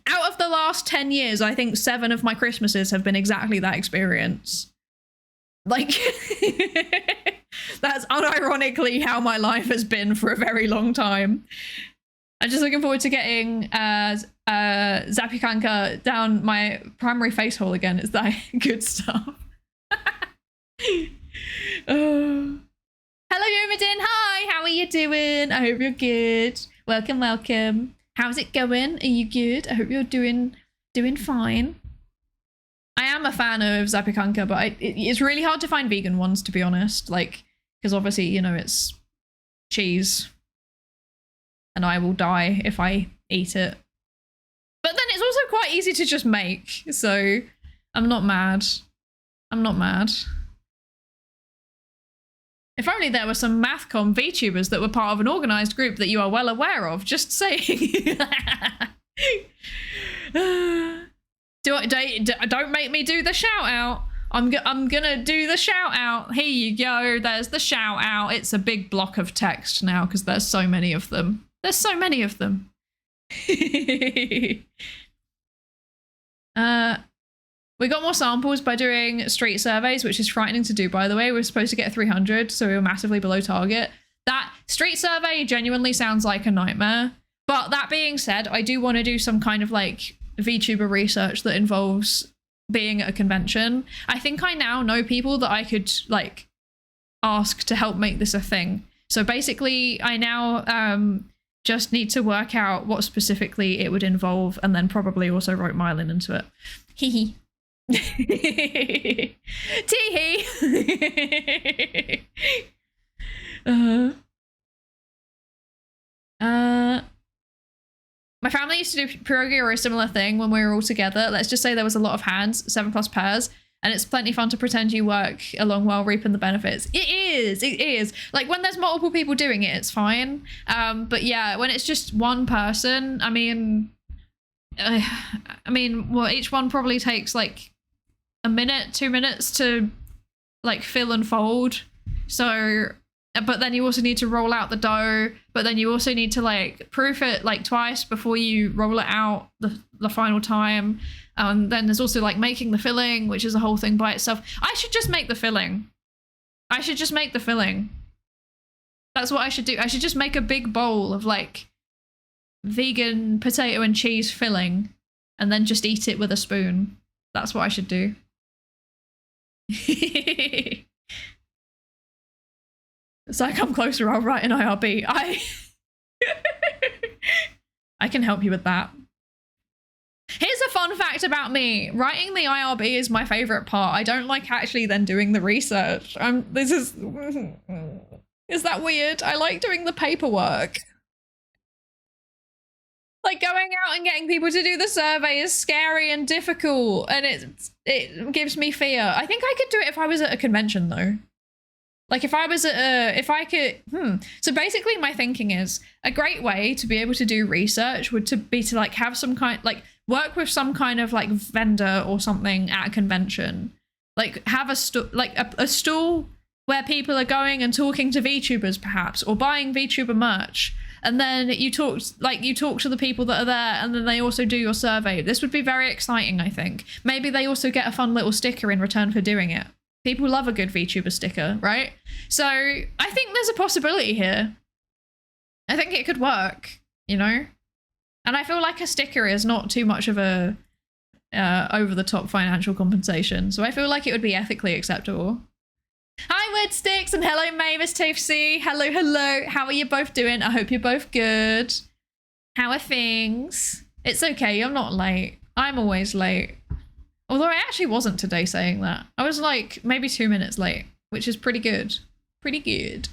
out of the last 10 years, I think 7 of my Christmases have been exactly that experience. That's unironically how my life has been for a very long time. I'm just looking forward to getting Zapikanka down my primary face hole again. It's that good stuff. Oh. Hello, Yomadin. Hi, how are you doing? I hope you're good. Welcome, welcome. How's it going? Are you good? I hope you're doing fine. I am a fan of Zapikanka, but it's really hard to find vegan ones, to be honest. Because obviously, you know, it's cheese. And I will die if I eat it. But then it's also quite easy to just make. So I'm not mad. I'm not mad. If only there were some MathCom VTubers that were part of an organised group that you are well aware of. Just saying. Don't make me do the shout out. I'm gonna do the shout out. Here you go. There's the shout out. It's a big block of text now because there's so many of them. There's so many of them. We got more samples by doing street surveys, which is frightening to do, by the way. We're supposed to get 300, so we were massively below target. That street survey genuinely sounds like a nightmare. But that being said, I do want to do some kind of VTuber research that involves being at a convention. I think I now know people that I could ask to help make this a thing. So basically, I now just need to work out what specifically it would involve and then probably also write Myelin into it. Hee hee. Tee hee. My family used to do pierogi or a similar thing when we were all together. Let's just say there was a lot of hands, 7+ pairs, and it's plenty fun to pretend you work along while reaping the benefits. It is. When there's multiple people doing it, it's fine. But yeah, when it's just one person, well, each one probably takes a minute, 2 minutes to fill and fold. So, but then you also need to roll out the dough, but then you also need to proof it twice before you roll it out the final time. Then there's also making the filling, which is a whole thing by itself. I should just make the filling. That's what I should do. I should just make a big bowl of vegan potato and cheese filling and then just eat it with a spoon. That's what I should do. It's I'm closer, I'll write an IRB. I can help you with that. Here's a fun fact about me. Writing the IRB is my favorite part. I don't like actually then doing the research. Is that weird? I like doing the paperwork. Going out and getting people to do the survey is scary and difficult, and it gives me fear. I think I could do it if I was at a convention though. Like if I was if I could, So basically my thinking is a great way to be able to do research would to be to like have some kind, like work with some kind of like vendor or something at a convention. Like have a stall where people are going and talking to VTubers perhaps, or buying VTuber merch. And then you talk to the people that are there, and then they also do your survey. This would be very exciting, I think. Maybe they also get a fun little sticker in return for doing it. People love a good VTuber sticker, right? So I think there's a possibility here. I think it could work, you know? And I feel like a sticker is not too much of a over-the-top financial compensation. So I feel like it would be ethically acceptable. Hi, Woodsticks, and hello, Mavis Toofsy. Hello, hello. How are you both doing? I hope you're both good. How are things? It's okay, I'm not late. I'm always late. Although I actually wasn't today saying that. I was like maybe 2 minutes late, which is pretty good. Pretty good.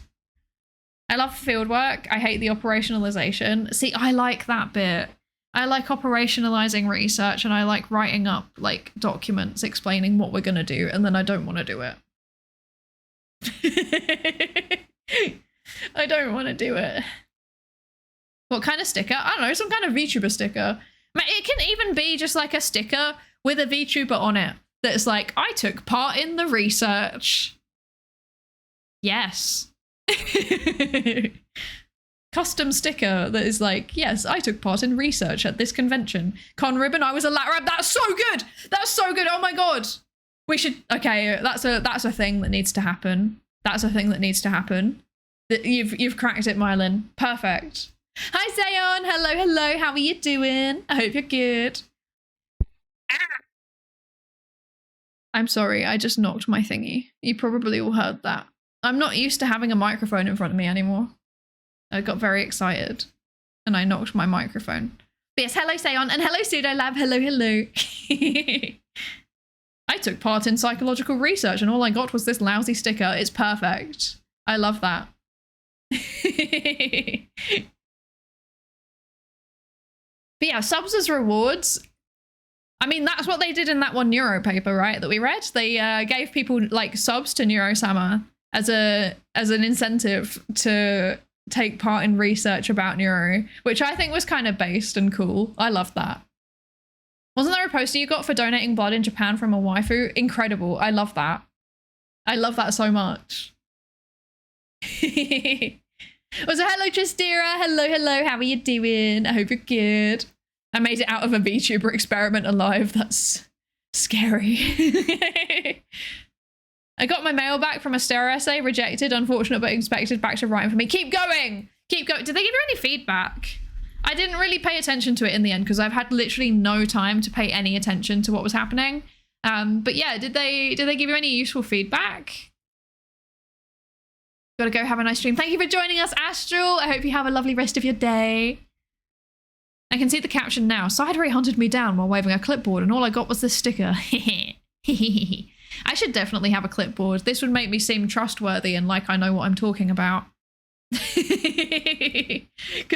I love field work. I hate the operationalization. See, I like that bit. I like operationalizing research, and I like writing up like documents explaining what we're going to do, and then I don't want to do it. I don't want to do it. What kind of sticker? I don't know, some kind of VTuber sticker. It can even be just like a sticker with a VTuber on it that's like, I took part in the research. Yes. Custom sticker that is like, yes, I took part in research at this convention. Con ribbon, I was a lat rep. That's so good. That's so good. Oh my God. We should, okay, that's a thing that needs to happen. That's a thing that needs to happen. You've cracked it, Mylin. Perfect. Hi, Zayon. Hello, hello. How are you doing? I hope you're good. I'm sorry, I just knocked my thingy. You probably all heard that. I'm not used to having a microphone in front of me anymore. I got very excited and I knocked my microphone. But yes, hello, Zayon, and hello, Pseudolab. Hello, hello. I took part in psychological research and all I got was this lousy sticker. It's perfect. I love that. But yeah, subs as rewards. I mean, that's what they did in that one neuro paper, right, that we read. They gave people like subs to neuro-sama as an incentive to take part in research about neuro, which I think was kind of based and cool. I love that. Wasn't there a poster you got for donating blood in Japan from a waifu? Incredible. I love that. I love that so much. Also, hello, Tristira. Hello, hello. How are you doing? I hope you're good. I made it out of a VTuber experiment alive. That's scary. I got my mail back from a Stereo essay. Rejected, unfortunate, but expected. Back to writing for me. Keep going. Keep going. Did they give you any feedback? I didn't really pay attention to it in the end because I've had literally no time to pay any attention to what was happening. But yeah, did they give you any useful feedback? Gotta go have a nice stream. Thank you for joining us, Astral. I hope you have a lovely rest of your day. I can see the caption now. Psydere hunted me down while waving a clipboard and all I got was this sticker. I should definitely have a clipboard. This would make me seem trustworthy and like I know what I'm talking about. Because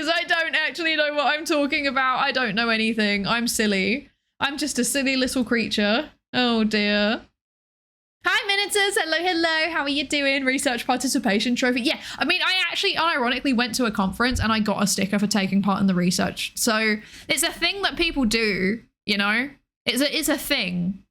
I don't actually know what I'm talking about. I don't know anything. I'm silly. I'm just a silly little creature. Oh dear. Hi, Minitors. Hello, hello. How are you doing? Research participation trophy. Yeah, I mean, I actually unironically went to a conference and I got a sticker for taking part in the research. So it's a thing that people do, you know? It's a thing.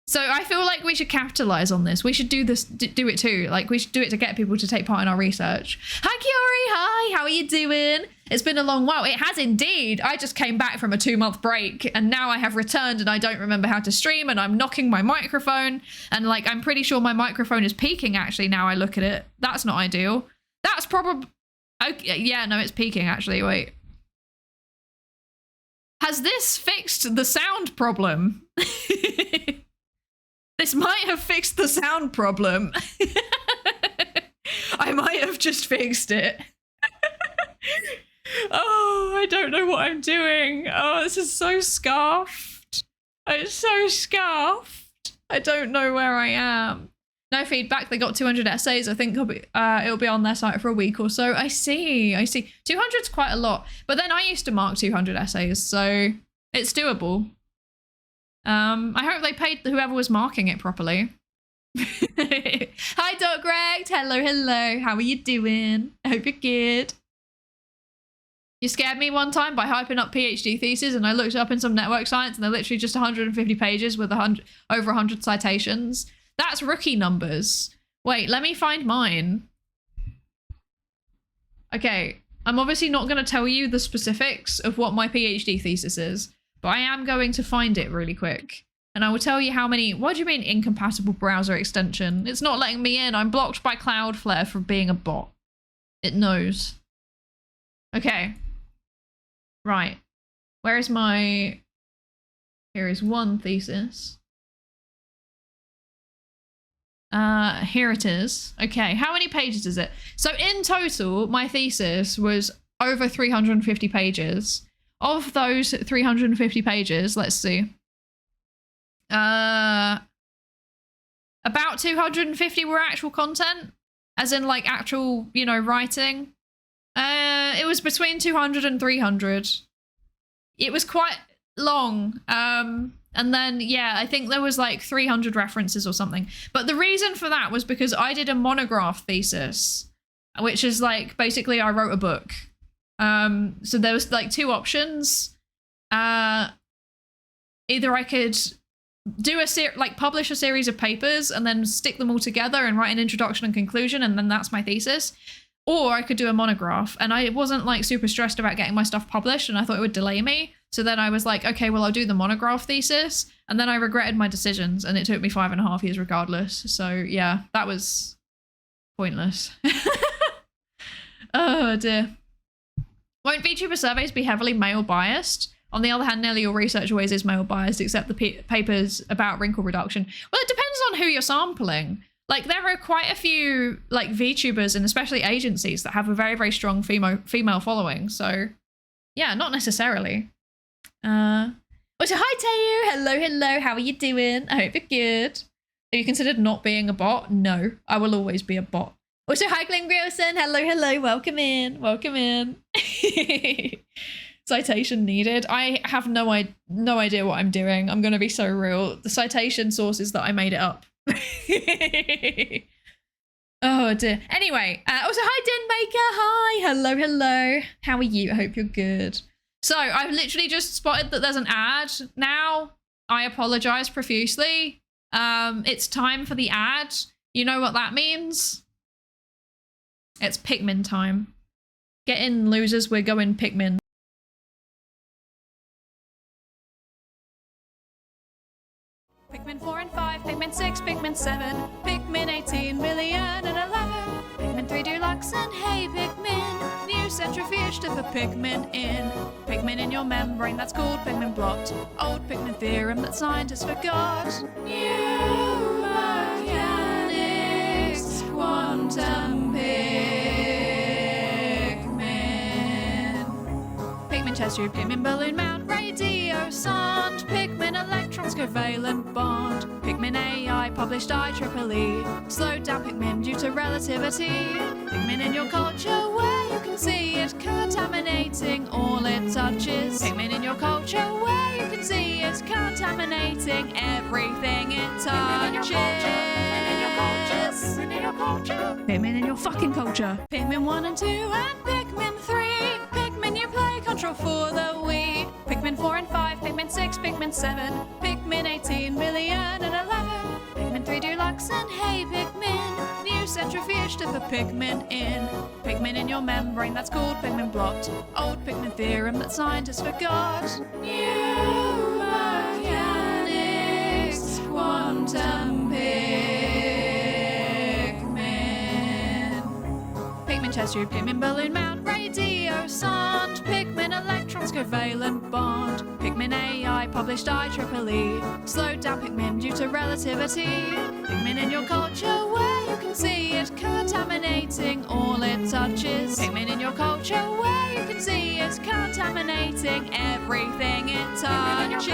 So I feel like we should capitalize on this. We should do this, do it too. Like we should do it to get people to take part in our research. Hi, Kiori. Hi, how are you doing? It's been a long while. It has indeed. I just came back from a 2-month break and now I have returned and I don't remember how to stream and I'm knocking my microphone and like, I'm pretty sure my microphone is peaking actually now I look at it. That's not ideal. That's probably, okay, yeah, no, it's peaking actually, wait. Has this fixed the sound problem? This might have fixed the sound problem. I might have just fixed it. Oh, I don't know what I'm doing. Oh, this is so scarfed. It's so scarfed. I don't know where I am. No feedback. They got 200 essays. I think it'll be on their site for a week or so. I see. 200's quite a lot. But then I used to mark 200 essays, so it's doable. I hope they paid whoever was marking it properly. Hi, Doc Greg. Hello, hello. How are you doing? I hope you're good. You scared me one time by hyping up PhD theses, and I looked it up in some network science, and they're literally just 150 pages with over 100 citations. That's rookie numbers. Wait, let me find mine. Okay, I'm obviously not going to tell you the specifics of what my PhD thesis is, but I am going to find it really quick. And I will tell you how many... What do you mean incompatible browser extension? It's not letting me in. I'm blocked by Cloudflare for being a bot. It knows. Okay. Right. Where is my... Here is one thesis. Here it is. Okay, how many pages is it? So in total, my thesis was over 350 pages. Of those 350 pages, let's see. About 250 were actual content, as in like actual, you know, writing. It was between 200 and 300. It was quite long. And then, yeah, I think there was like 300 references or something. But the reason for that was because I did a monograph thesis, which is like, basically I wrote a book. So there was like two options. Either I could do publish a series of papers and then stick them all together and write an introduction and conclusion, and then that's my thesis. Or I could do a monograph, and I wasn't like super stressed about getting my stuff published, and I thought it would delay me. So then I was like, okay, well, I'll do the monograph thesis. And then I regretted my decisions, and it took me 5.5 years regardless. So yeah, that was pointless. Oh dear. Won't VTuber surveys be heavily male biased? On the other hand, nearly all research always is male biased, except the papers about wrinkle reduction. Well, it depends on who you're sampling. Like, there are quite a few like VTubers and especially agencies that have a very, very strong female following. So yeah, not necessarily. Also, hi Tayu. Hello, hello. How are you doing? I hope you're good. Have you considered not being a bot? No, I will always be a bot. Also, hi Glenn Grierson. Hello, hello. Welcome in. Welcome in. Citation needed. I have no idea what I'm doing. I'm going to be so real. The citation source is that I made it up. Oh dear. Anyway, also hi Denmaker. Hi. Hello, hello. How are you? I hope you're good. So I've literally just spotted that there's an ad now. I apologize profusely. It's time for the ad. You know what that means? It's Pikmin time. Get in, losers. We're going Pikmin. Pikmin 4 and 5, Pikmin 6, Pikmin 7, Pikmin 18 million and 11, Pikmin 3 Deluxe and hey Pikmin, new centrifuge to put Pikmin in. Pikmin in your membrane, that's called Pikmin blot. Old Pikmin theorem that scientists forgot. New mechanics, quantum Pikmin. Pikmin chest tube, Pikmin balloon mount, radio sonde, Pikmin electrons covalent bond, Pikmin AI published IEEE, slowed down Pikmin due to relativity, Pikmin in your culture where you can see it contaminating all it touches, Pikmin in your culture where you can see it contaminating everything it touches. Pikmin in your culture, Pikmin in your fucking culture. Pikmin 1 and 2 and Pikmin 3, Pikmin you play control for the Wii. Pikmin 4 and 5, Pikmin 6, Pikmin 7, Pikmin 18 million and 11, Pikmin 3 Deluxe and hey Pikmin, new centrifuge to put Pikmin in. Pikmin in your membrane, that's called Pikmin blot. Old Pikmin theorem that scientists forgot. New mechanics, quantum Pikmin. Pikmin chest tube, Pikmin balloon mount, radio sonde, Pikmin electrons covalent bond, Pikmin AI published IEEE, slowed down Pikmin due to relativity, Pikmin in your culture where you can see it contaminating all it touches, Pikmin in your culture where you can see it contaminating everything it touches.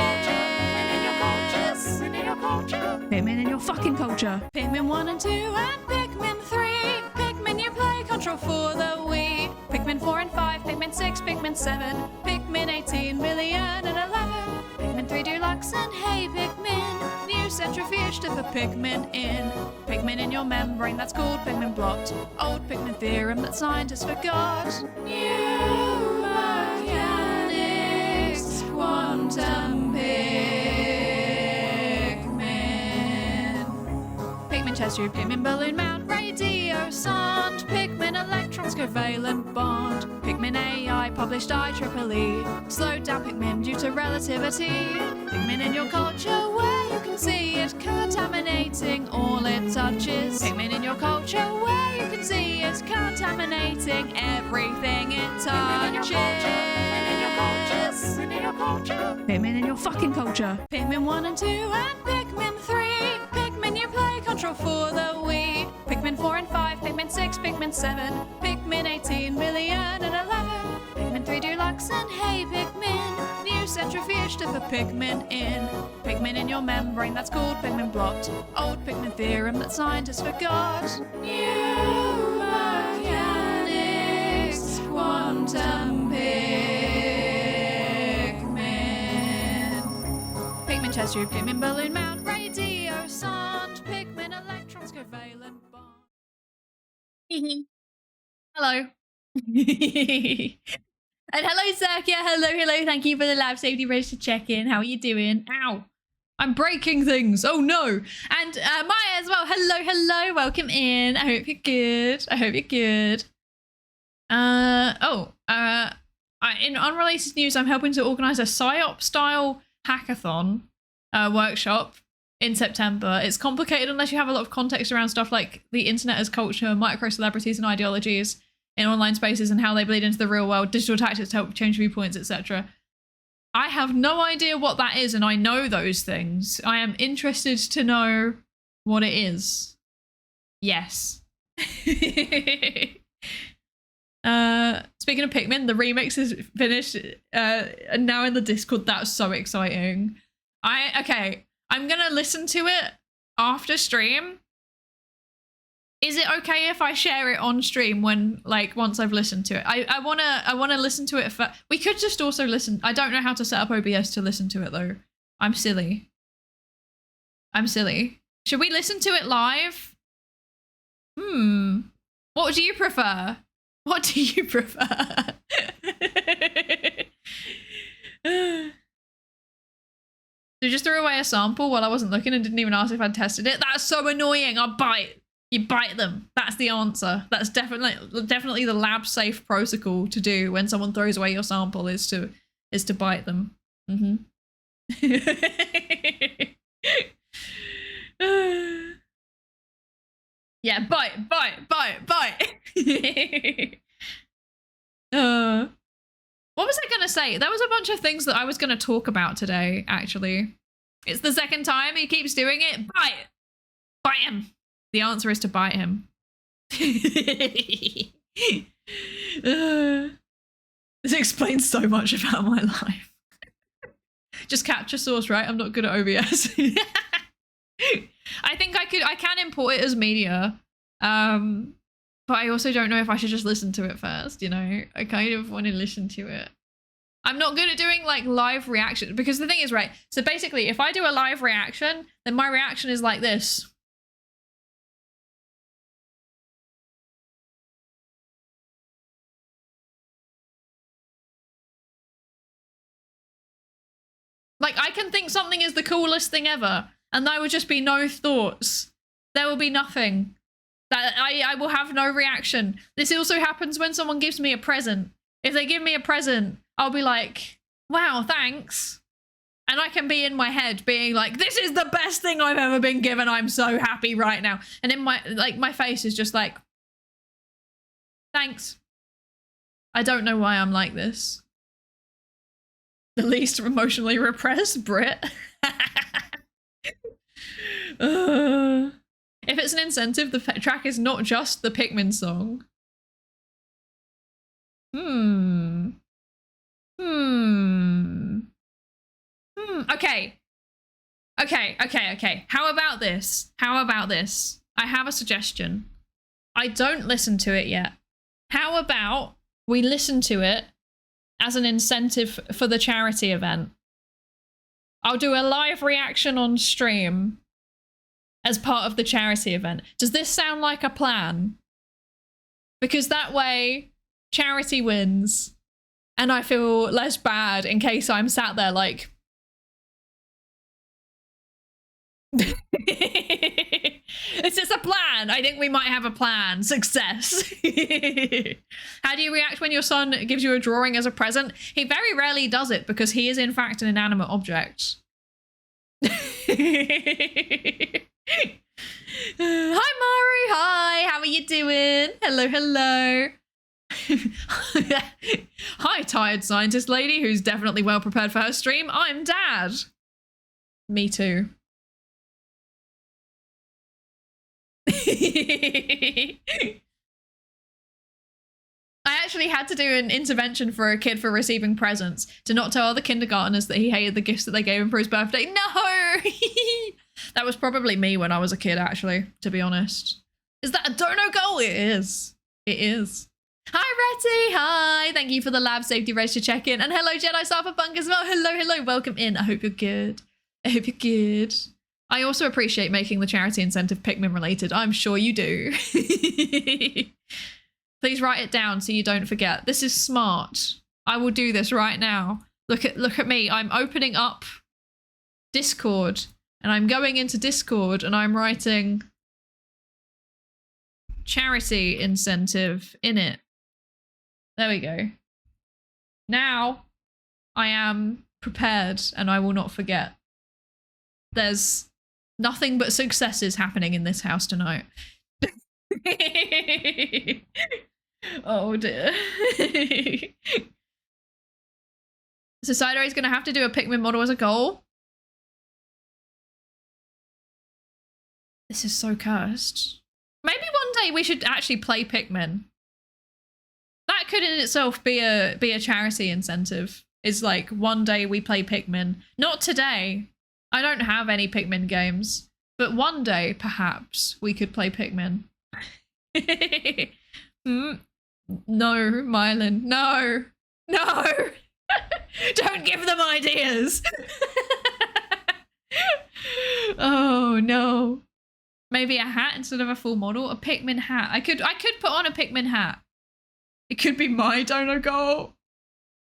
Pikmin in your culture, Pikmin in your fucking culture. Pikmin 1 and 2 and Pikmin 3, Pikmin you play control for the Wii. Pikmin 4 and 5, Pikmin 6, Pikmin 7, Pikmin 18 million and 11, Pikmin 3 Deluxe and hey Pikmin, new centrifuge to put Pikmin in. Pikmin in your membrane, that's called Pikmin blot. Old Pikmin theorem that scientists forgot. New mechanics, quantum Pikmin. Pikmin test tube, Pikmin balloon mount, radio sound. Pikmin electrons covalent bond. Pikmin AI published IEEE. Slowed down Pikmin due to relativity. Pikmin in your culture where you can see it contaminating all it touches. Pikmin in your culture where you can see it contaminating everything it touches. Pikmin in your culture. Pikmin in your culture. Pikmin in your fucking culture. Pikmin 1 and 2 and Pikmin 3. Pikmin you play control for the Wii. Pikmin 4 and 5, Pikmin 6, Pikmin 7, Pikmin 18 million and 11. Pikmin 3 Deluxe and Hey Pikmin. New centrifuge to put Pikmin in. Pikmin in your membrane, that's called Pikmin blot. Old Pikmin theorem that scientists forgot. New mechanics, quantum Pikmin. Pikmin chest tube, Pikmin balloon mount, radio sound. Pikmin electrons covalent bond. Hello. And hello, Zerkia. Hello. Thank you for the lab safety register check-in. How are you doing? Ow. I'm breaking things. Oh, no. And Maya as well. Hello. Welcome in. I hope you're good. In unrelated news, I'm helping to organize a PSYOP-style hackathon workshop in September. It's complicated unless you have a lot of context around stuff like the internet as culture, micro-celebrities and ideologies in online spaces and how they bleed into the real world, digital tactics to help change viewpoints, etc. I have no idea what that is, and I know those things. I am interested to know what it is. Yes. Speaking of Pikmin, the remix is finished and now in the Discord. That's so exciting. I'm gonna listen to it after stream. Is it okay if I share it on stream when, like, once I've listened to it? I wanna listen to it. We could just also listen. I don't know how to set up OBS to listen to it though. I'm silly. Should we listen to it live? What do you prefer? They just threw away a sample while I wasn't looking and didn't even ask if I'd tested it. That's so annoying. You bite them. That's the answer. That's definitely the lab safe protocol to do when someone throws away your sample is to bite them. Yeah, bite. What was I gonna say? There was a bunch of things that I was gonna talk about today, actually. It's the second time he keeps doing it. Bite him. The answer is to bite him. This explains so much about my life. Just capture source, right? I'm not good at OBS. I think I can import it as media. But I also don't know if I should just listen to it first, you know? I kind of want to listen to it. I'm not good at doing like live reaction because the thing is, right? So basically, if I do a live reaction, then my reaction is like this. Like, I can think something is the coolest thing ever, and there would just be no thoughts. There will be nothing. That I will have no reaction. This also happens when someone gives me a present. If they give me a present, I'll be like, wow, thanks. And I can be in my head being like, this is the best thing I've ever been given. I'm so happy right now. And in my face is just like, thanks. I don't know why I'm like this. The least emotionally repressed Brit. If it's an incentive, the track is not just the Pikmin song. Okay. How about this? I have a suggestion. I don't listen to it yet. How about we listen to it as an incentive for the charity event? I'll do a live reaction on stream as part of the charity event. Does this sound like a plan? Because that way, charity wins, and I feel less bad in case I'm sat there like... It's just a plan. I think we might have a plan. Success. How do you react when your son gives you a drawing as a present? He very rarely does it because he is in fact an inanimate object. Hi Mari, hi, how are you doing? Hello, hello. Hi tired scientist lady who's definitely well prepared for her stream. I'm Dad. Me too. I actually had to do an intervention for a kid for receiving presents to not tell other kindergartners that he hated the gifts that they gave him for his birthday. No! That was probably me when I was a kid, actually, to be honest. Is that a dono goal? It is. It is. Hi, Retty. Hi. Thank you for the lab safety register check-in. And hello, Jedi Cypherpunk as well. Hello, hello. Welcome in. I hope you're good. I hope you're good. I also appreciate making the charity incentive Pikmin related. I'm sure you do. Please write it down so you don't forget. This is smart. I will do this right now. Look at me. I'm opening up Discord and I'm going into Discord and I'm writing charity incentive in it. There we go. Now I am prepared and I will not forget. There's nothing but successes happening in this house tonight. Oh dear. So Psydere is going to have to do a Pikmin model as a goal. This is so cursed. Maybe one day we should actually play Pikmin. That could in itself be a charity incentive. Is like one day we play Pikmin. Not today. I don't have any Pikmin games, but one day perhaps we could play Pikmin. No, Mylan, no, no. Don't give them ideas. Oh no. Maybe a hat instead of a full model, a Pikmin hat. I could put on a Pikmin hat. It could be my donor goal.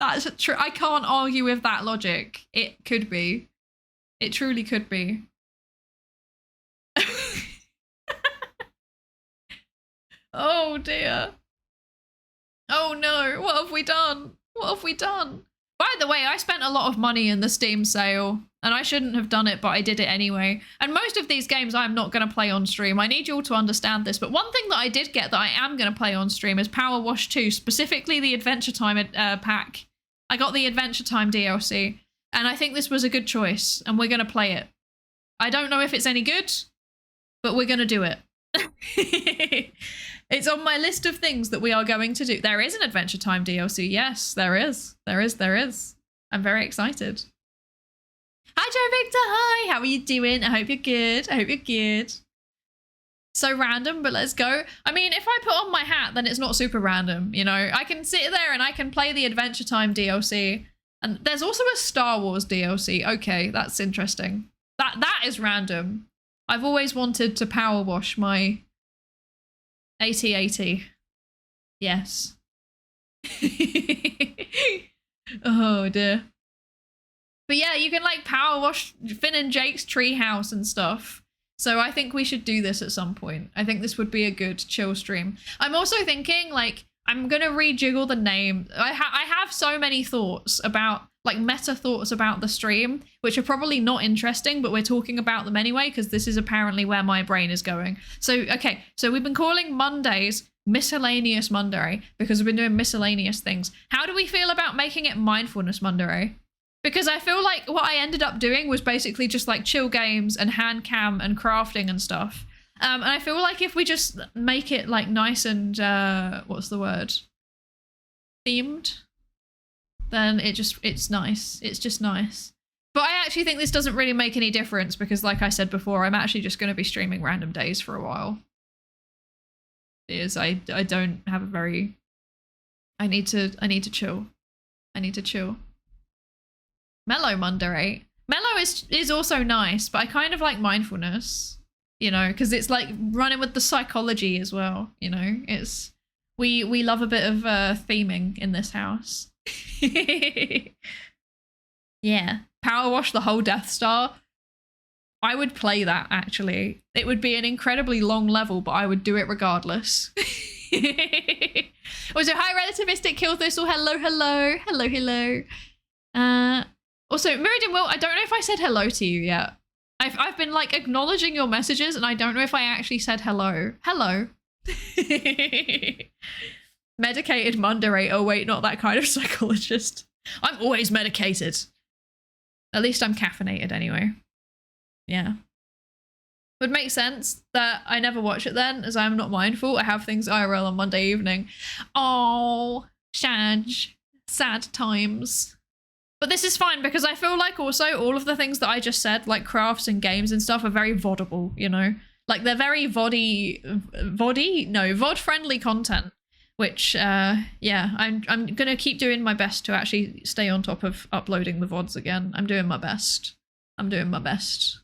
That's true. I can't argue with that logic. It could be. It truly could be. Oh dear. Oh no, what have we done? What have we done? By the way, I spent a lot of money in the Steam sale and I shouldn't have done it, but I did it anyway. And most of these games I'm not going to play on stream. I need you all to understand this. But one thing that I did get that I am going to play on stream is Power Wash 2, specifically the Adventure Time pack. I got the Adventure Time DLC. And I think this was a good choice, and we're going to play it. I don't know if it's any good, but we're going to do it. It's on my list of things that we are going to do. There is an Adventure Time DLC. Yes, there is. There is. I'm very excited. Hi, Joe Victor. Hi. How are you doing? I hope you're good. I hope you're good. So random, but let's go. I mean, if I put on my hat, then it's not super random, you know? I can sit there and I can play the Adventure Time DLC. And there's also a Star Wars DLC. Okay, that's interesting. That is random. I've always wanted to power wash my AT-AT. Yes. Oh dear. But yeah, you can like power wash Finn and Jake's treehouse and stuff. So I think we should do this at some point. I think this would be a good chill stream. I'm also thinking like I'm gonna rejiggle the name. I have so many thoughts about like meta thoughts about the stream, which are probably not interesting, but we're talking about them anyway because this is apparently where my brain is going. So okay, so we've been calling Mondays Miscellaneous Monday because we've been doing miscellaneous things. How do we feel about making it Mindfulness Monday? Because I feel like what I ended up doing was basically just like chill games and hand cam and crafting and stuff. And I feel like if we just make it like nice and what's the word? Themed, then it's nice. It's just nice. But I actually think this doesn't really make any difference because like I said before, I'm actually just going to be streaming random days for a while. Because I don't have a very I need to chill. I need to chill. Mellow Monday. Mellow is also nice, but I kind of like mindfulness. you know, because it's like running with the psychology as well, you know. It's we love a bit of theming in this house. Yeah, power wash the whole Death Star. I would play that, actually. It would be an incredibly long level, but I would do it regardless. Also, hi, Relativistic Kill Thistle. Hello, hello. Hello, hello. Also, Meridian Will, I don't know if I said hello to you yet. I've been, like, acknowledging your messages, and I don't know if I actually said hello. Hello. Medicated Munderator. Oh, wait, not that kind of psychologist. I'm always medicated. At least I'm caffeinated, anyway. Yeah. Would make sense that I never watch it then, as I'm not mindful. I have things IRL on Monday evening. Oh, sad times. But this is fine because I feel like also all of the things that I just said, like crafts and games and stuff, are very VODable, you know? Like they're very VOD friendly content, which yeah, I'm gonna keep doing my best to actually stay on top of uploading the VODs again. I'm doing my best. I'm doing my best.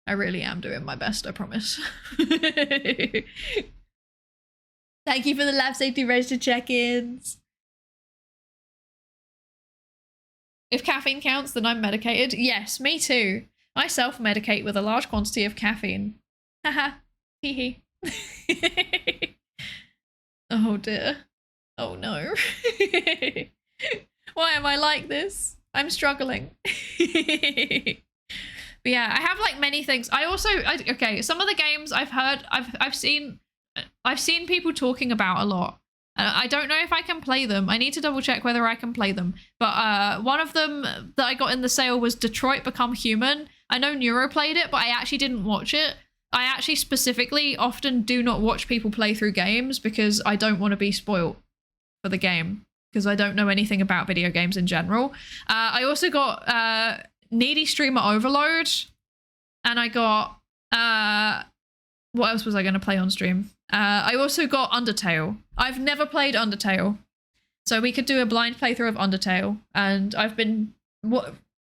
I really am doing my best, I promise. Thank you for the lab safety register check-ins. If caffeine counts, then I'm medicated. Yes, me too. I self-medicate with a large quantity of caffeine. Haha. Hee hee. Oh dear. Oh no. Why am I like this? I'm struggling. But yeah, I have like many things. I also, okay, some of the games I've heard, I've seen people talking about a lot. I don't know if I can play them. I need to double check whether I can play them. But one of them that I got in the sale was Detroit Become Human. I know Neuro played it, but I actually didn't watch it. I actually specifically often do not watch people play through games because I don't want to be spoiled for the game because I don't know anything about video games in general. I also got Needy Streamer Overload, and I got what else was I going to play on stream? I also got Undertale. I've never played Undertale, so we could do a blind playthrough of Undertale. And I've been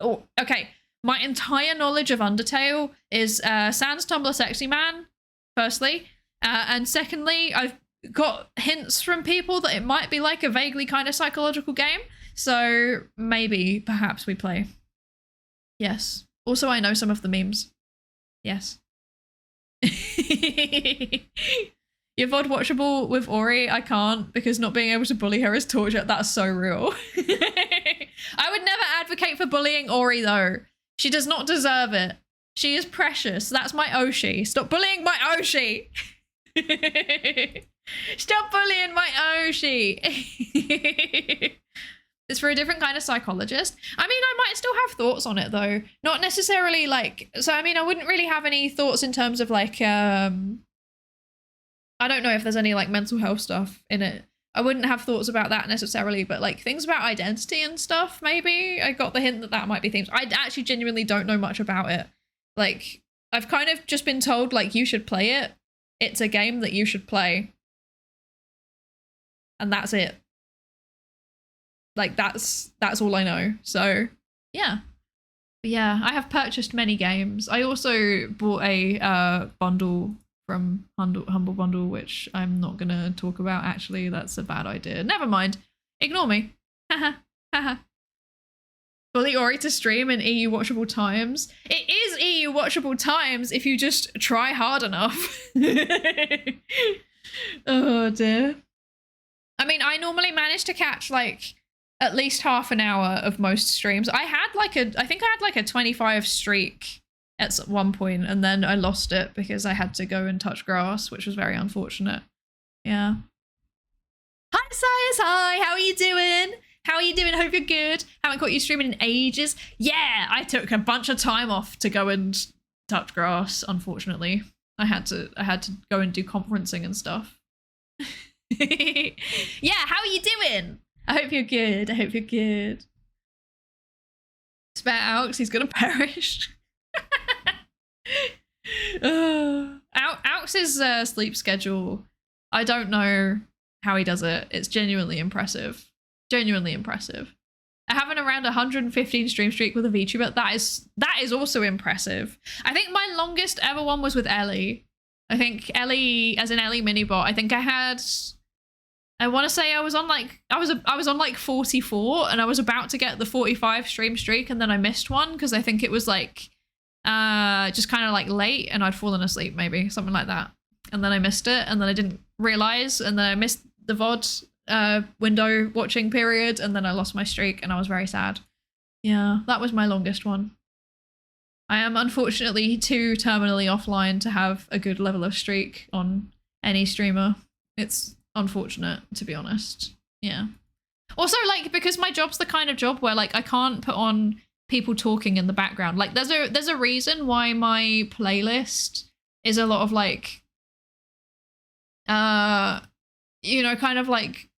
okay. My entire knowledge of Undertale is Sans Tumblr Sexy Man, firstly, and secondly, I've got hints from people that it might be like a vaguely kind of psychological game. So maybe, perhaps we play. Yes. Also, I know some of the memes. Yes. Your VOD watchable with Ori? I can't because not being able to bully her is torture. That's so real. I would never advocate for bullying Ori though. She does not deserve it. She is precious. That's my Oshi. Stop bullying my Oshi. Stop bullying my Oshi. It's for a different kind of psychologist. I mean, I might still have thoughts on it though. Not necessarily like, so I mean, I wouldn't really have any thoughts in terms of like, I don't know if there's any like mental health stuff in it. I wouldn't have thoughts about that necessarily, but like things about identity and stuff, maybe. I got the hint that that might be things. I actually genuinely don't know much about it. Like, I've kind of just been told like, you should play it. It's a game that you should play. And that's it. Like that's all I know. So yeah. But yeah, I have purchased many games. I also bought a bundle from Humble Bundle, which I'm not gonna talk about actually. That's a bad idea. Never mind. Ignore me. Haha. Haha. Bully Ori to stream in EU watchable times. It is EU watchable times if you just try hard enough. Oh dear. I mean, I normally manage to catch like at least half an hour of most streams. I think I had like a 25 streak at one point, and then I lost it because I had to go and touch grass, which was very unfortunate. Yeah. Hi, Sias. Hi. How are you doing? How are you doing? Hope you're good. Haven't caught you streaming in ages. Yeah, I took a bunch of time off to go and touch grass. Unfortunately, I had to go and do conferencing and stuff. Yeah. How are you doing? I hope you're good. I hope you're good. Spare Alex, he's gonna perish. Alex's sleep schedule, I don't know how he does it. It's genuinely impressive. Genuinely impressive. I have an around 115 stream streak with a VTuber. That is also impressive. I think my longest ever one was with Ellie. I think Ellie, as in Ellie Minibot, I think I want to say I was on like 44 and I was about to get the 45 stream streak and then I missed one because I think it was like just kind of like late and I'd fallen asleep, maybe something like that. And then I missed it and then I didn't realize and then I missed the VOD window watching period and then I lost my streak and I was very sad. Yeah, that was my longest one. I am unfortunately too terminally offline to have a good level of streak on any streamer. It's unfortunate, to be honest. Yeah. Also, like, because my job's the kind of job where like I can't put on people talking in the background. Like there's a reason why my playlist is a lot of like you know, kind of like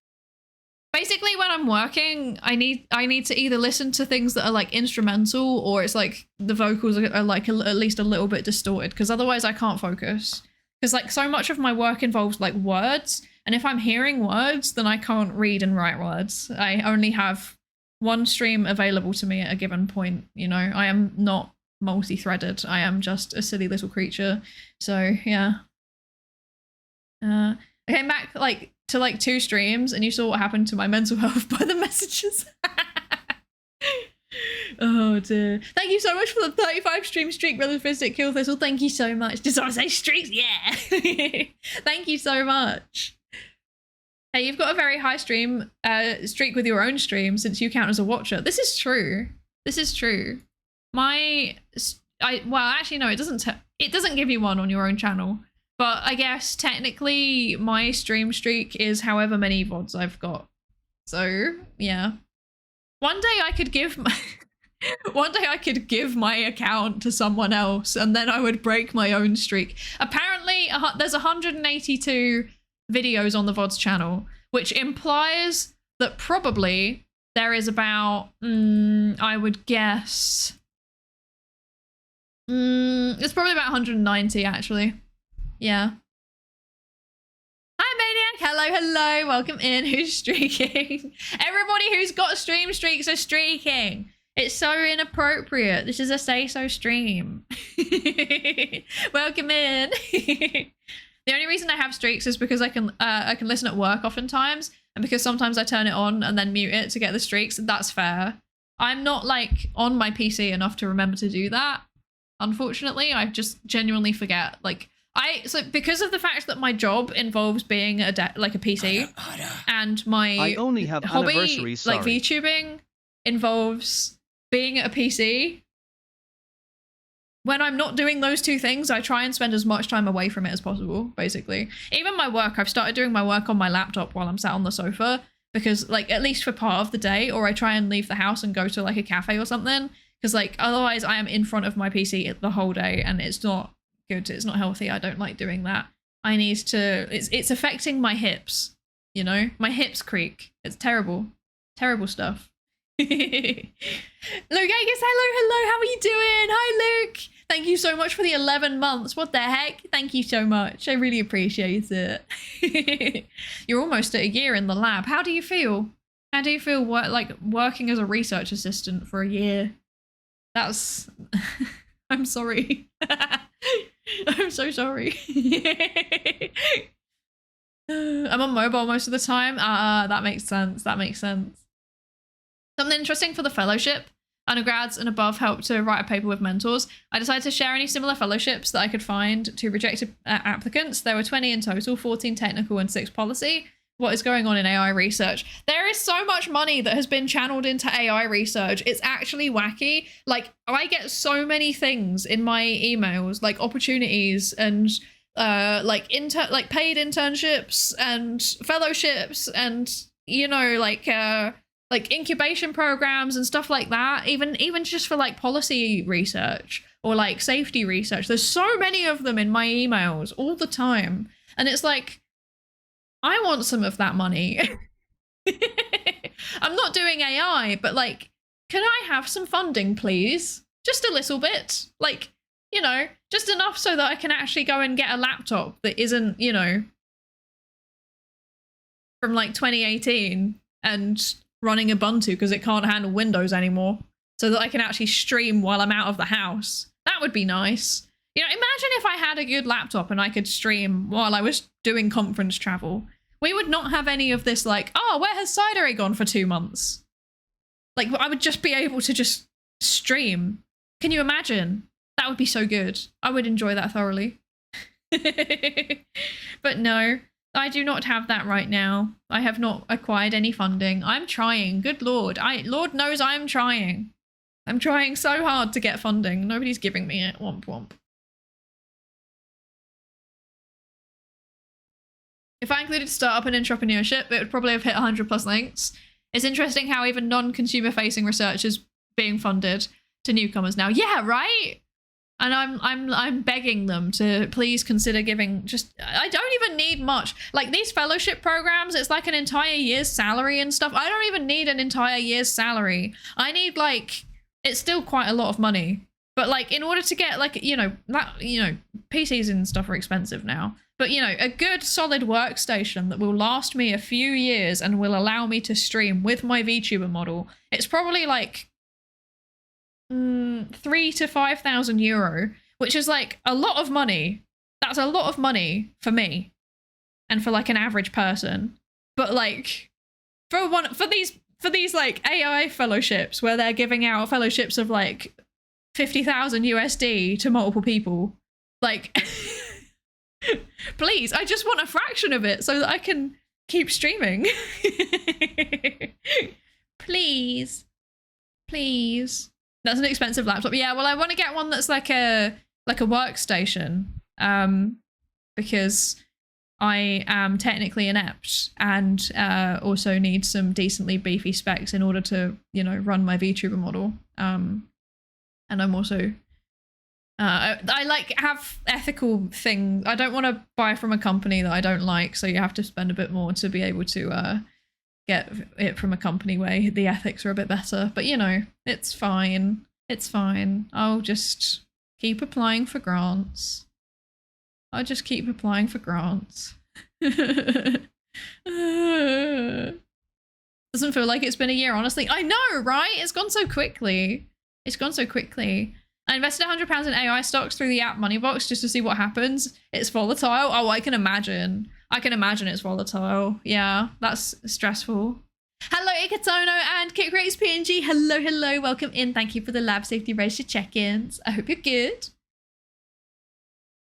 basically when I'm working, I need to either listen to things that are like instrumental or it's like the vocals are like at least a little bit distorted because otherwise I can't focus. Because like so much of my work involves like words, and if I'm hearing words, then I can't read and write words. I only have one stream available to me at a given point, you know. I am not multi-threaded. I am just a silly little creature. So yeah. I came back like to like 2 streams and you saw what happened to my mental health by the messages. Oh dear. Thank you so much for the 35 stream streak, Relativistic Kill Thistle. Thank you so much. Just want to say streaks, yeah. Thank you so much. Hey, you've got a very high stream streak with your own stream since you count as a watcher. This is true. This is true. Well, actually no, it doesn't give you one on your own channel. But I guess technically my stream streak is however many VODs I've got. So yeah. One day I could give my account to someone else and then I would break my own streak. Apparently there's 182 videos on the VODs channel, which implies that probably there is about, I would guess, it's probably about 190 actually. Yeah. Hi Maniac, hello, welcome in. Who's streaking? Everybody who's got stream streaks are streaking. It's so inappropriate. This is a say so stream. Welcome in. The only reason I have streaks is because I can listen at work oftentimes, and because sometimes I turn it on and then mute it to get the streaks. That's fair. I'm not like on my PC enough to remember to do that. Unfortunately, I just genuinely forget. Like so because of the fact that my job involves being a PC, and my only have hobby, like VTubing, involves being at a PC. When I'm not doing those two things, I try and spend as much time away from it as possible, basically. Even my work, I've started doing my work on my laptop while I'm sat on the sofa, because like at least for part of the day, or I try and leave the house and go to like a cafe or something, because like otherwise I am in front of my PC the whole day and it's not good. It's not healthy. I don't like doing that. I need to, it's affecting my hips, you know? My hips creak. It's terrible. Terrible stuff. Luke Agus, hello, how are you doing? Hi Luke. Thank you so much for the 11 months. What the heck? Thank you so much. I really appreciate it. You're almost at a year in the lab. How do you feel? How do you feel like working as a research assistant for a year? That's... I'm sorry. I'm so sorry. I'm on mobile most of the time. That makes sense. That makes sense. Something interesting for the fellowship. Undergrads and above helped to write a paper with mentors. I decided to share any similar fellowships that I could find to rejected applicants. There were 20 in total, 14 technical and 6 policy. What is going on in AI research? There is so much money that has been channeled into AI research. It's actually wacky. Like, I get so many things in my emails, like opportunities and like paid internships and fellowships and, you know, like incubation programs and stuff like that. Even just for like policy research or like safety research. There's so many of them in my emails all the time. And it's like, I want some of that money. I'm not doing AI, but like, can I have some funding, please? Just a little bit. Like, you know, just enough so that I can actually go and get a laptop that isn't, you know, from like 2018 and running Ubuntu because it can't handle Windows anymore, so that I can actually stream while I'm out of the house. That would be nice. You know, imagine if I had a good laptop and I could stream while I was doing conference travel. We would not have any of this like, oh, where has Psydere gone for 2 months? Like, I would just be able to just stream. Can you imagine? That would be so good. I would enjoy that thoroughly. But no, I do not have that right now. I have not acquired any funding. I'm trying. Good Lord. Lord knows I'm trying. I'm trying so hard to get funding. Nobody's giving me it. Womp womp. If I included startup and entrepreneurship, it would probably have hit 100 plus links. It's interesting how even non-consumer facing research is being funded to newcomers now. Yeah, right? And I'm begging them to please consider giving just, I don't even need much. Like these fellowship programs, it's like an entire year's salary and stuff. I don't even need an entire year's salary. I need like, it's still quite a lot of money. But like in order to get like, PCs and stuff are expensive now. But a good solid workstation that will last me a few years and will allow me to stream with my VTuber model, it's probably like 3,000 to 5,000 euro, which is like a lot of money. That's a lot of money for me and for like an average person. But like for these like AI fellowships where they're giving out fellowships of like 50,000 USD to multiple people, like please, I just want a fraction of it so that I can keep streaming. Please. That's an expensive laptop. Yeah, well, I want to get one that's like a workstation, because I am technically inept and also need some decently beefy specs in order to, run my VTuber model. And I'm also I like have ethical things. I don't want to buy from a company that I don't like, so you have to spend a bit more to be able to get it from a company where the ethics are a bit better. But it's fine. It's fine. I'll just keep applying for grants. Doesn't feel like it's been a year, honestly. I know, right? It's gone so quickly. I invested £100 in AI stocks through the app Moneybox just to see what happens. It's volatile. Oh, I can imagine. It's volatile. Yeah, that's stressful. Hello, Ikatono and Kit Creates PNG. Hello. Welcome in. Thank you for the lab safety register check-ins. I hope you're good.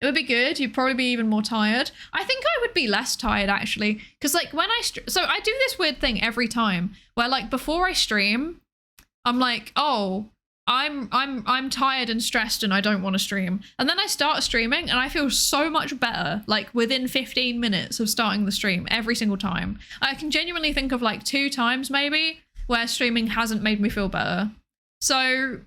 It would be good. You'd probably be even more tired. I think I would be less tired actually, because like when I so I do this weird thing every time where like before I stream, I'm like, oh, I'm tired and stressed and I don't want to stream. And then I start streaming and I feel so much better, like within 15 minutes of starting the stream every single time. I can genuinely think of like 2 times maybe where streaming hasn't made me feel better. So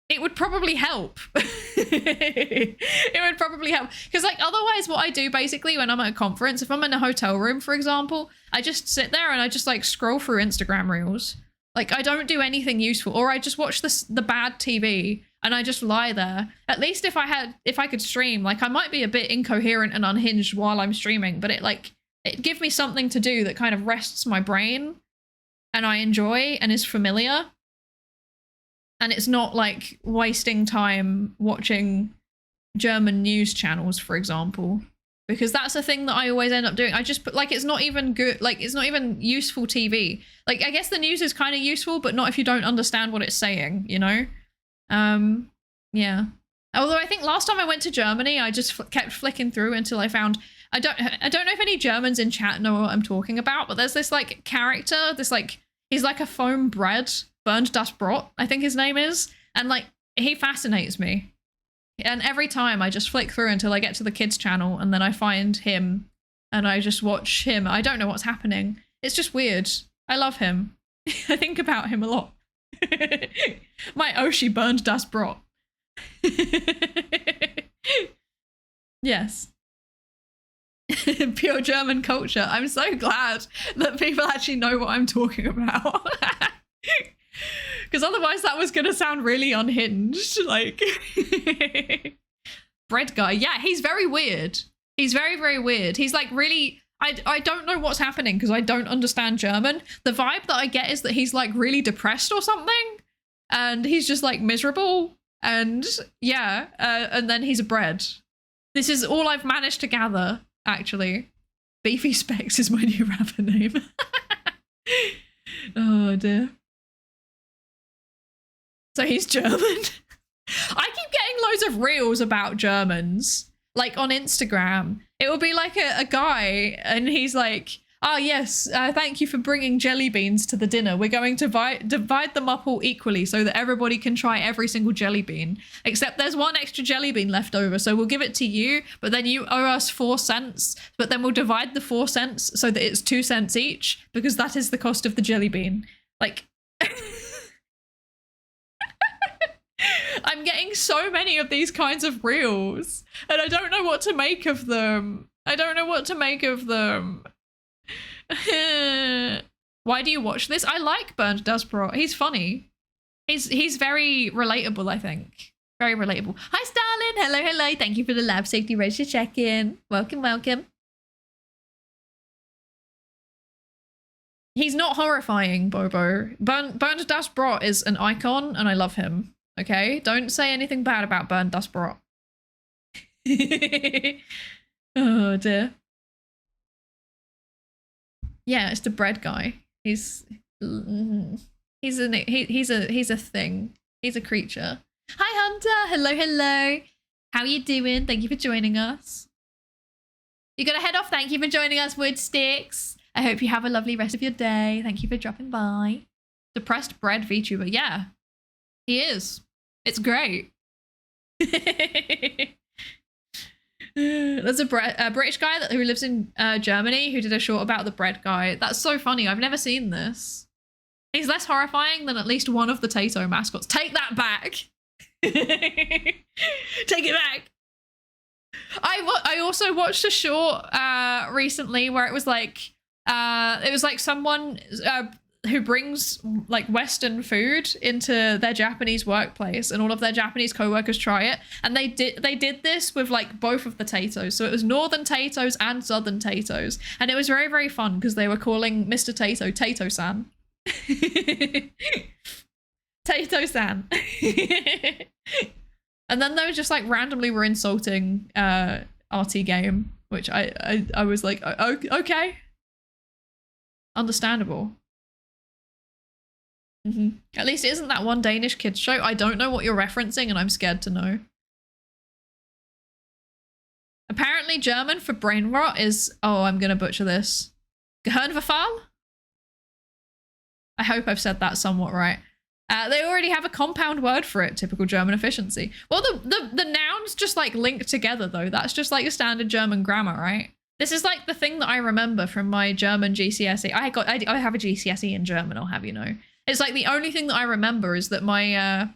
it would probably help. It would probably help. Because like otherwise what I do basically when I'm at a conference, if I'm in a hotel room, for example, I just sit there and I just like scroll through Instagram reels. Like, I don't do anything useful, or I just watch the bad TV and I just lie there. At least if I could stream, like I might be a bit incoherent and unhinged while I'm streaming, but it gives me something to do that kind of rests my brain and I enjoy and is familiar. And it's not like wasting time watching German news channels, for example. Because that's a thing that I always end up doing. I just put like, it's not even good. Like it's not even useful TV. Like I guess the news is kind of useful, but not if you don't understand what it's saying, Yeah. Although I think last time I went to Germany, I just kept flicking through until I found, I don't know if any Germans in chat know what I'm talking about, but there's this like character, he's like a foam bread, Bernd das Brot, I think his name is. And like, he fascinates me. And every time I just flick through until I get to the kids channel and then I find him and I just watch him. I don't know what's happening. It's just weird. I love him. I think about him a lot. My Oshi Bernd das Brot. Yes. Pure German culture. I'm so glad that people actually know what I'm talking about. Because otherwise that was going to sound really unhinged. Like, bread guy. Yeah, he's very weird. He's very, very weird. He's like really, I don't know what's happening because I don't understand German. The vibe that I get is that he's like really depressed or something, and he's just like miserable, and yeah, and then he's a bread. This is all I've managed to gather, actually. Beefy Specs is my new rapper name. Oh dear. So he's German. I keep getting loads of reels about Germans, like on Instagram. It will be like a guy and he's like, oh yes, thank you for bringing jelly beans to the dinner. We're going to divide them up all equally so that everybody can try every single jelly bean. Except there's one extra jelly bean left over, so we'll give it to you, but then you owe us 4 cents, but then we'll divide the 4 cents so that it's 2 cents each, because that is the cost of the jelly bean. Like... I'm getting so many of these kinds of reels, and I don't know what to make of them. I don't know what to make of them. Why do you watch this? I like Bernd Dasbrot. He's funny. He's very relatable, I think. Very relatable. Hi, Stalin. Hello, hello. Thank you for the lab safety register check-in. Welcome, welcome. He's not horrifying, Bobo. Bernd Dasbrot is an icon, and I love him. Okay? Don't say anything bad about Bernd Dasbrot. Oh, dear. Yeah, it's the bread guy. He's a thing. He's a creature. Hi, Hunter. Hello, hello. How you doing? Thank you for joining us. You gotta head off. Thank you for joining us, Woodsticks. I hope you have a lovely rest of your day. Thank you for dropping by. Depressed bread VTuber. Yeah, he is. It's great. There's a British guy who lives in Germany who did a short about the bread guy. That's so funny. I've never seen this. He's less horrifying than at least one of the Tato mascots. Take that back. Take it back. I also watched a short recently where it was like someone who brings like Western food into their Japanese workplace, and all of their Japanese co-workers try it, and they did this with like both of the Tatos. So it was Northern Tatos and Southern Tatos, and it was very, very fun because they were calling Mr. Tato Tato-san. Tato-san. And then they were just like randomly were insulting RT game, which I was like, okay, understandable. At least it isn't that one Danish kids show. I don't know what you're referencing, and I'm scared to know. Apparently German for brain rot is, oh, I'm gonna butcher this, Gehirnverfall? I hope I've said that somewhat right. They already have a compound word for it, typical German efficiency. Well, the nouns just like link together though. That's just like a standard German grammar, right? This is like the thing that I remember from my German GCSE. I have a GCSE in German, I'll have you know. It's like the only thing that I remember is that my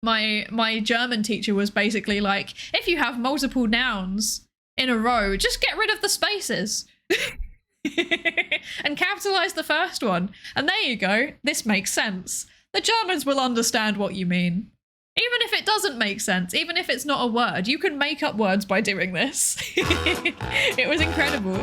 my German teacher was basically like, if you have multiple nouns in a row, just get rid of the spaces and capitalize the first one. And there you go. This makes sense. The Germans will understand what you mean. Even if it doesn't make sense, even if it's not a word, you can make up words by doing this. It was incredible.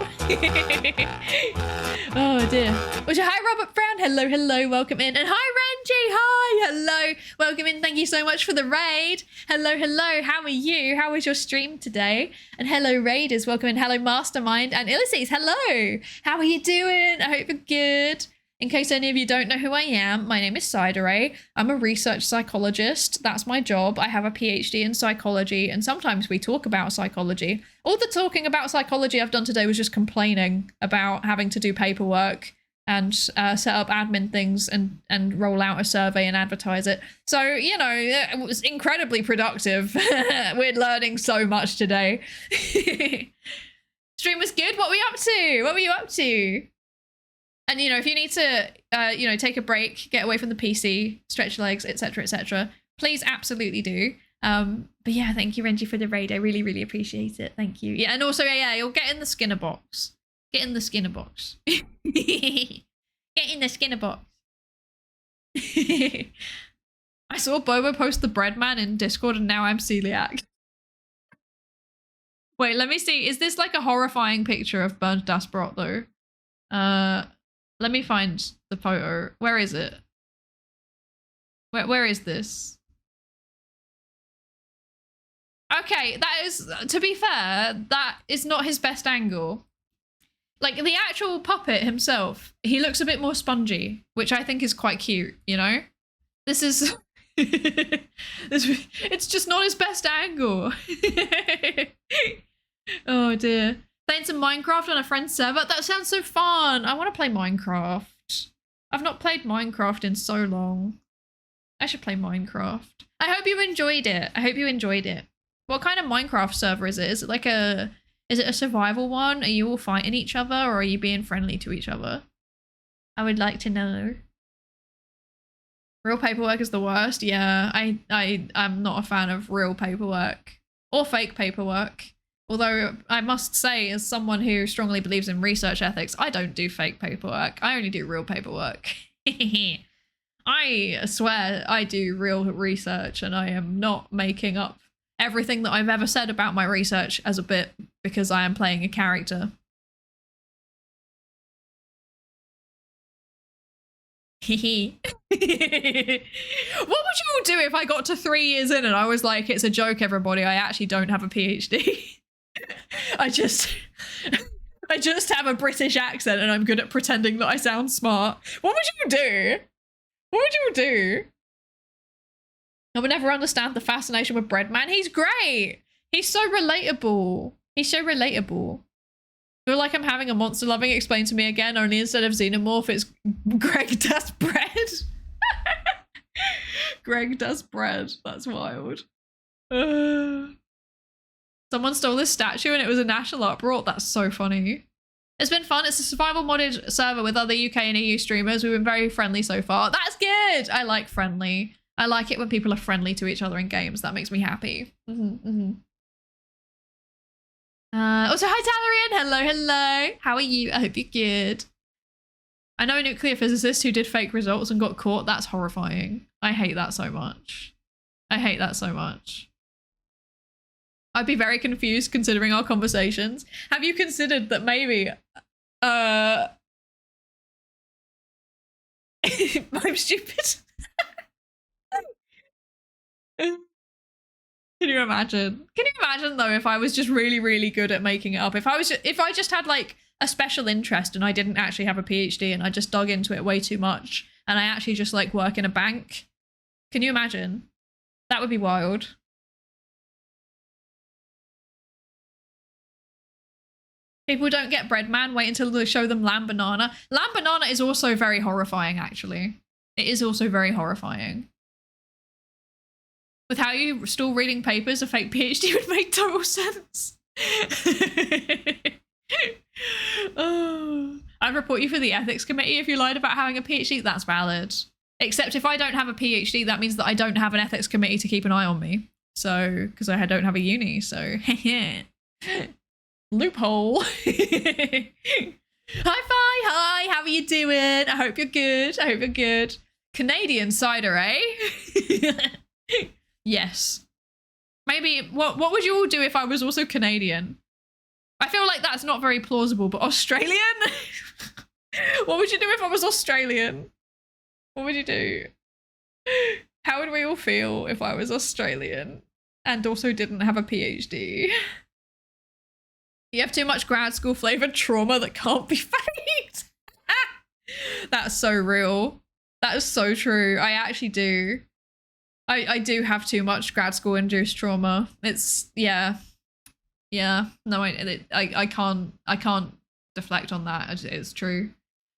Oh dear. Well, hi Robert Brown. Hello, hello, welcome in. And hi Renji, hi, hello, welcome in. Thank you so much for the raid. Hello, hello, how are you? How was your stream today? And hello Raiders, welcome in. Hello Mastermind and Illices, hello. How are you doing? I hope you're good. In case any of you don't know who I am, my name is Psydere. I'm a research psychologist. That's my job. I have a PhD in psychology, and sometimes we talk about psychology. All the talking about psychology I've done today was just complaining about having to do paperwork and set up admin things and roll out a survey and advertise it. So, you know, it was incredibly productive. We're learning so much today. Stream was good. What were you up to? What were you up to? And, you know, if you need to, you know, take a break, get away from the PC, stretch your legs, etc., please absolutely do. But yeah, thank you, Renji, for the raid. I really, really appreciate it. Thank you. Yeah, and also, yeah, you'll get in the Skinner box. Get in the Skinner box. Get in the Skinner box. I saw Bobo post the bread man in Discord, and now I'm celiac. Wait, let me see. Is this like a horrifying picture of Bernd Das Brot though? Let me find the photo. Where is it? Where is this? Okay, that is, to be fair, that is not his best angle. Like, the actual puppet himself, he looks a bit more spongy, which I think is quite cute, you know? This is... it's just not his best angle. Oh dear. Playing some Minecraft on a friend's server? That sounds so fun. I want to play Minecraft. I've not played Minecraft in so long. I should play Minecraft. I hope you enjoyed it. I hope you enjoyed it. What kind of Minecraft server is it? Is it like a... Is it a survival one? Are you all fighting each other or are you being friendly to each other? I would like to know. Real paperwork is the worst. Yeah, I'm not a fan of real paperwork or fake paperwork. Although I must say, as someone who strongly believes in research ethics, I don't do fake paperwork. I only do real paperwork. I swear I do real research and I am not making up everything that I've ever said about my research as a bit because I am playing a character. What would you all do if I got to 3 years in and I was like, it's a joke, everybody, I actually don't have a PhD. I just have a British accent and I'm good at pretending that I sound smart. What would you do? What would you do? I would never understand the fascination with Breadman. He's great. He's so relatable. He's so relatable. I feel like I'm having a monster loving explain to me again, only instead of xenomorph, it's Greg does bread. Greg does bread. That's wild. Someone stole this statue and it was a national uproar. That's so funny. It's been fun. It's a survival modded server with other UK and EU streamers. We've been very friendly so far. That's good. I like friendly. I like it when people are friendly to each other in games. That makes me happy. Also, hi Talarian. Hello, hello. How are you? I hope you're good. I know a nuclear physicist who did fake results and got caught. That's horrifying. I hate that so much. I hate that so much. I'd be very confused considering our conversations. Have you considered that maybe I'm stupid? Can you imagine? Can you imagine though if I was just really, really good at making it up? If I just had like a special interest and I didn't actually have a PhD and I just dug into it way too much and I actually just like work in a bank. Can you imagine? That would be wild. People don't get Breadman, wait until they show them Lamb Banana. Lamb Banana is also very horrifying, actually. It is also very horrifying. With how you still reading papers, a fake PhD would make total sense. Oh. I'd report you for the ethics committee if you lied about having a PhD. That's valid. Except if I don't have a PhD, that means that I don't have an ethics committee to keep an eye on me. So, because I don't have a uni, so loophole. Hi Fi, hi, how are you doing? I hope you're good. I hope you're good. Canadian Psydere, eh? Yes. Maybe, what would you all do if I was also Canadian? I feel like that's not very plausible, but Australian? What would you do if I was Australian? What would you do? How would we all feel if I was Australian and also didn't have a PhD? You have too much grad school flavored trauma that can't be faked. That's so real. That is so true. I actually do. I do have too much grad school induced trauma. It's, yeah. Yeah. No, I can't deflect on that. It's true.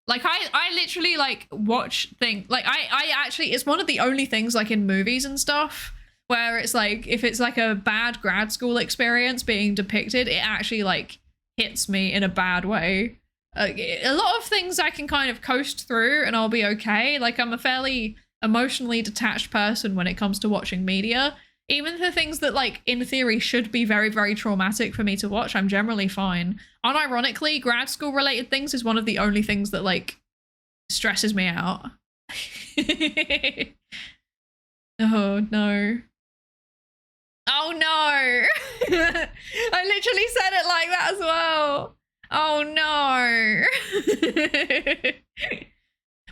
Like I literally like watch things, like I actually, it's one of the only things like in movies and stuff where it's like, if it's like a bad grad school experience being depicted, it actually like hits me in a bad way. A lot of things I can kind of coast through and I'll be okay. Like I'm a fairly emotionally detached person when it comes to watching media. Even the things that like in theory should be very, very traumatic for me to watch, I'm generally fine. Unironically, grad school related things is one of the only things that like stresses me out. Oh no. Oh no. I literally said it like that as well. Oh no.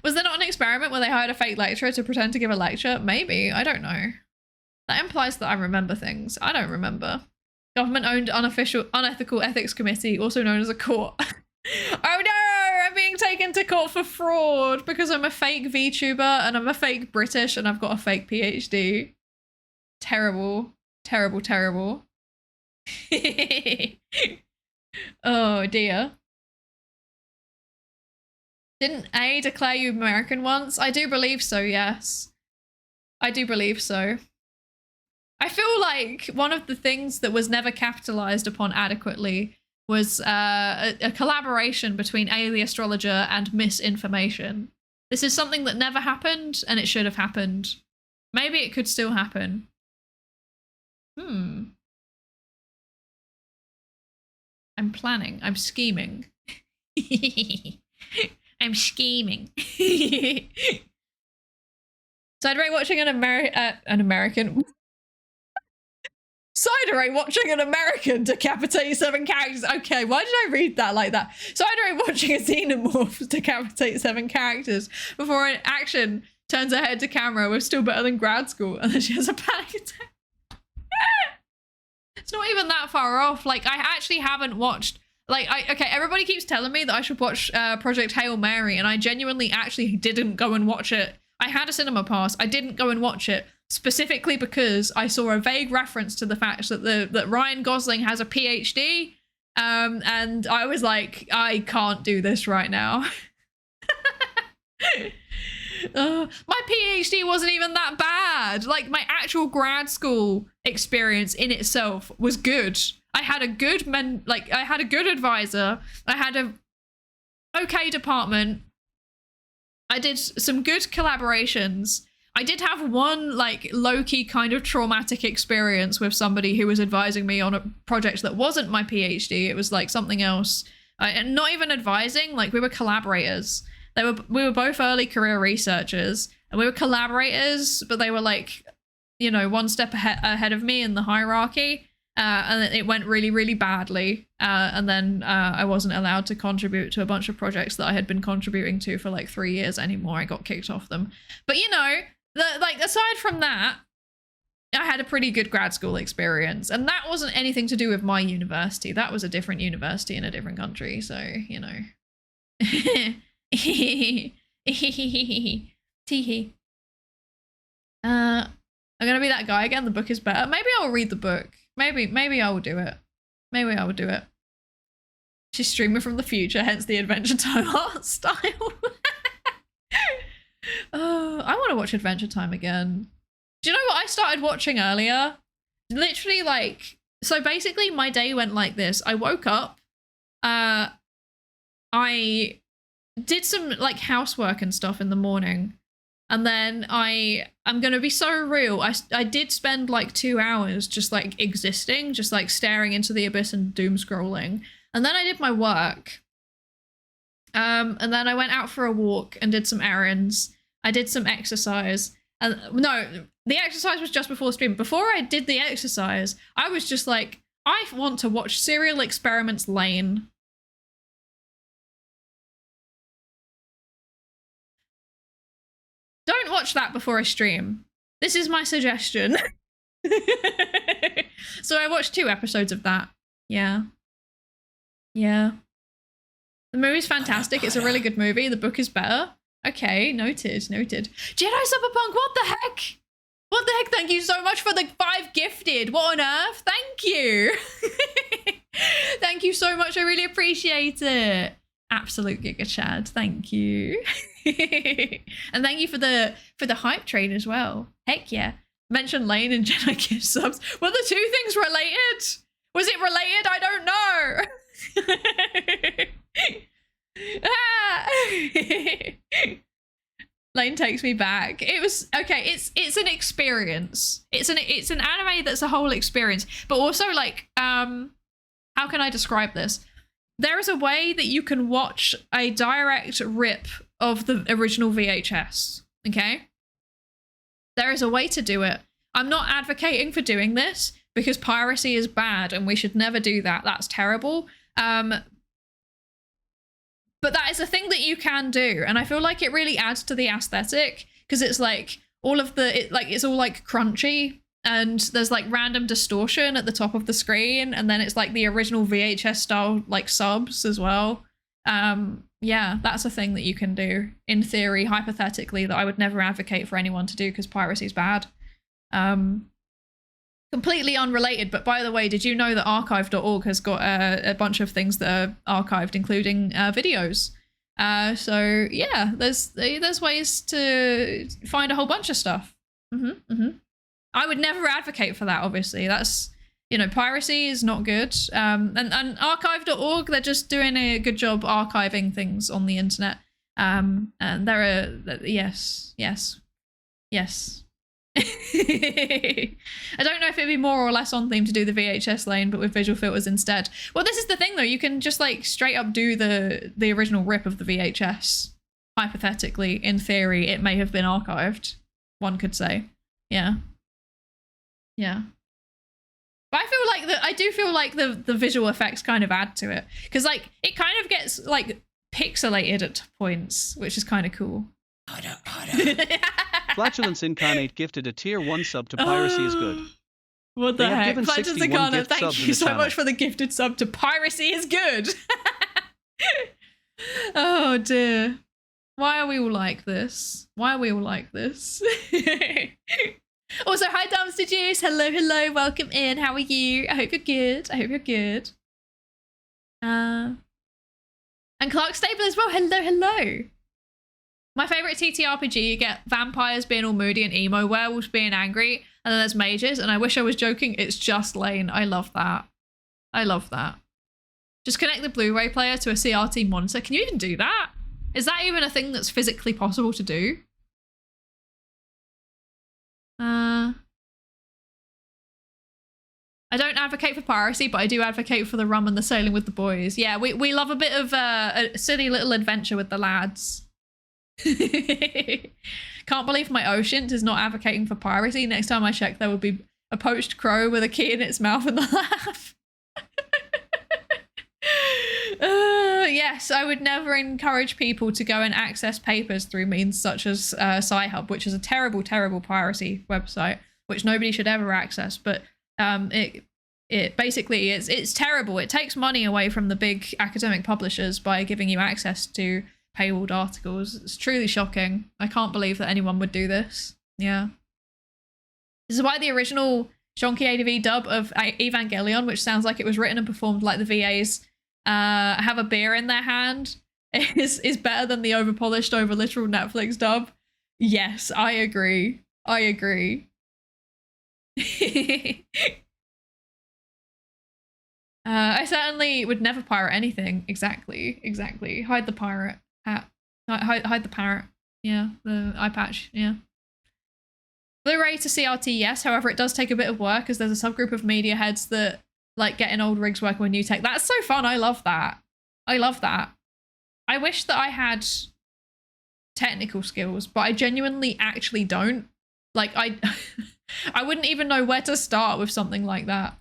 Was there not an experiment where they hired a fake lecturer to pretend to give a lecture? Maybe. I don't know. That implies that I remember things. I don't remember. Government-owned unethical ethics committee, also known as a court. Oh no! I'm being taken to court for fraud because I'm a fake VTuber and I'm a fake British and I've got a fake PhD. Terrible. Terrible, terrible. Oh dear. Didn't A declare you American once? I do believe so, yes. I do believe so. I feel like one of the things that was never capitalized upon adequately was a collaboration between A the astrologer and misinformation. This is something that never happened and it should have happened. Maybe it could still happen. I'm planning. I'm scheming. I'm scheming. So I'd rate watching an American. Psydere watching an American decapitate 7 characters. Okay, why did I read that like that? Psydere watching a xenomorph decapitate 7 characters before an action turns her head to camera. We're still better than grad school. And then she has a panic attack. It's not even that far off. Like, I actually haven't watched... Like, okay, everybody keeps telling me that I should watch Project Hail Mary, and I genuinely actually didn't go and watch it. I had a cinema pass. I didn't go and watch it. Specifically because I saw a vague reference to the fact that Ryan Gosling has a PhD, and I was like, I can't do this right now. My PhD wasn't even that bad. Like, my actual grad school experience in itself was good. I had a good I had a good advisor. I had a okay department. I did some good collaborations. I did have one like low-key kind of traumatic experience with somebody who was advising me on a project that wasn't my PhD. It was like something else, and not even advising. Like, we were collaborators. We were both early career researchers, and we were collaborators, but they were like, you know, one step ahead of me in the hierarchy. And it went really, really badly. And then I wasn't allowed to contribute to a bunch of projects that I had been contributing to for like 3 years anymore. I got kicked off them. But you know, like, aside from that, I had a pretty good grad school experience, and that wasn't anything to do with my university. That was a different university in a different country. So, you know. Teehee. I'm gonna be that guy again. The book is better. Maybe I'll read the book. Maybe I will do it. Maybe I will do it. She's streaming from the future, hence the Adventure Time art style. Oh, I want to watch Adventure Time again. Do you know what I started watching earlier? Literally, like, so basically my day went like this. I woke up, I did some like housework and stuff in the morning. And then I'm gonna be so real. I did spend like 2 hours just like existing, just like staring into the abyss and doom scrolling. And then I did my work. And then I went out for a walk and did some errands. I did some exercise. And no, the exercise was just before stream. Before I did the exercise, I was just like, I want to watch Serial Experiments Lane. Don't watch that before I stream. This is my suggestion. So I watched 2 episodes of that. Yeah. Yeah. The movie's fantastic. It's a really good movie. The book is better. Okay, noted, noted. Jedi Cyberpunk, what the heck? What the heck? Thank you so much for the 5 gifted. What on earth? Thank you. Thank you so much. I really appreciate it. Absolute Giga Chad. Thank you. And thank you for the hype train as well. Heck yeah. Mention Lane and Jedi gift subs. Were the 2 things related? Was it related? I don't know. Ah. Lane takes me back. It was okay. It's an experience. It's an anime that's a whole experience. But also, like, how can I describe this? There is a way that you can watch a direct rip of the original VHS, okay? There is a way to do it. I'm not advocating for doing this, because piracy is bad and we should never do that. That's terrible. But that is a thing that you can do, and I feel like it really adds to the aesthetic because it's like all of the it's all like crunchy, and there's like random distortion at the top of the screen, and then it's like the original VHS style like subs as well. Yeah, that's a thing that you can do in theory, hypothetically, that I would never advocate for anyone to do because piracy is bad. Completely unrelated, but by the way, did you know that archive.org has got a bunch of things that are archived, including videos? So yeah, there's ways to find a whole bunch of stuff. I would never advocate for that, obviously. That's, you know, piracy is not good. And archive.org, they're just doing a good job archiving things on the internet. And there are, yes. I don't know if it'd be more or less on theme to do the VHS lane, but with visual filters instead. Well, this is the thing though, you can just like straight up do the original rip of the VHS. Hypothetically, in theory, it may have been archived, one could say. Yeah. But I do feel like the visual effects kind of add to it. Because like it kind of gets like pixelated at points, which is kind of cool. Flatulence Incarnate gifted a tier 1 sub to Piracy is Good. What the heck? Flatulence Incarnate, thank you so much for the gifted sub to Piracy is Good. Oh dear. Why are we all like this? Also, hi Dumpster Juice. Hello, welcome in. How are you? I hope you're good. And Clark Stable as well. Hello. My favourite TTRPG, you get vampires being all moody and emo, werewolves being angry, and then there's mages, and I wish I was joking, it's just Lane. I love that. Just connect the Blu-ray player to a CRT monitor. Can you even do that? Is that even a thing that's physically possible to do? I don't advocate for piracy, but I do advocate for the rum and the sailing with the boys. Yeah, we love a bit of a silly little adventure with the lads. Can't believe my Ocean is not advocating for piracy. Next time I check, there will be a poached crow with a key in its mouth and the laugh. Yes, I would never encourage people to go and access papers through means such as Sci-Hub, which is a terrible piracy website, which nobody should ever access. But it basically it's terrible. It takes money away from the big academic publishers by giving you access to paywalled articles. It's truly shocking. I can't believe that anyone would do this. Yeah. This is why the original Shonky ADV dub of Evangelion, which sounds like it was written and performed like the VAs have a beer in their hand, is better than the overpolished, over literal Netflix dub. Yes, I agree. I certainly would never pirate anything. Exactly. Hide the pirate hat. Hide the parrot. Yeah, the eye patch. Yeah. Blu-ray to CRT, yes. However, it does take a bit of work as there's a subgroup of media heads that like getting old rigs working with new tech. That's so fun. I love that. I wish that I had technical skills, but I genuinely actually don't. Like I wouldn't even know where to start with something like that.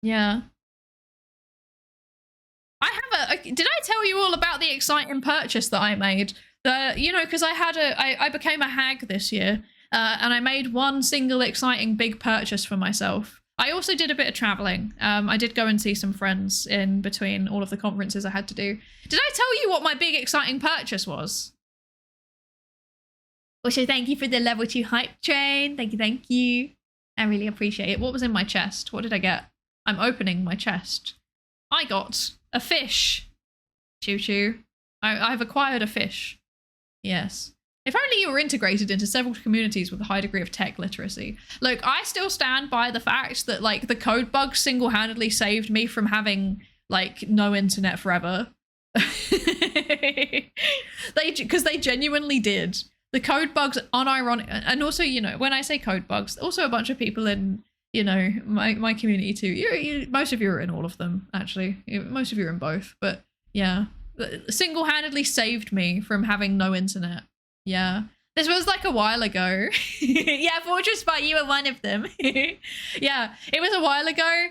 Yeah. Did I tell you all about the exciting purchase that I made? Because I became a hag this year, and I made one single exciting big purchase for myself. I also did a bit of traveling. I did go and see some friends in between all of the conferences I had to do. Did I tell you what my big exciting purchase was? Also, thank you for the level 2 hype train. Thank you. I really appreciate it. What was in my chest? What did I get? I'm opening my chest. I got a fish. Choo-choo. I've acquired a fish. Yes. If only you were integrated into several communities with a high degree of tech literacy. Look, I still stand by the fact that, like, the code bug single-handedly saved me from having, like, no internet forever. Because they genuinely did. The code bugs, unironic, and also, when I say code bugs, also a bunch of people in, my community too. Most of you are in all of them, actually. Most of you are in both, but yeah. Single-handedly saved me from having no internet. Yeah. This was like a while ago. Yeah, Fortress Spot, you were one of them. Yeah, it was a while ago.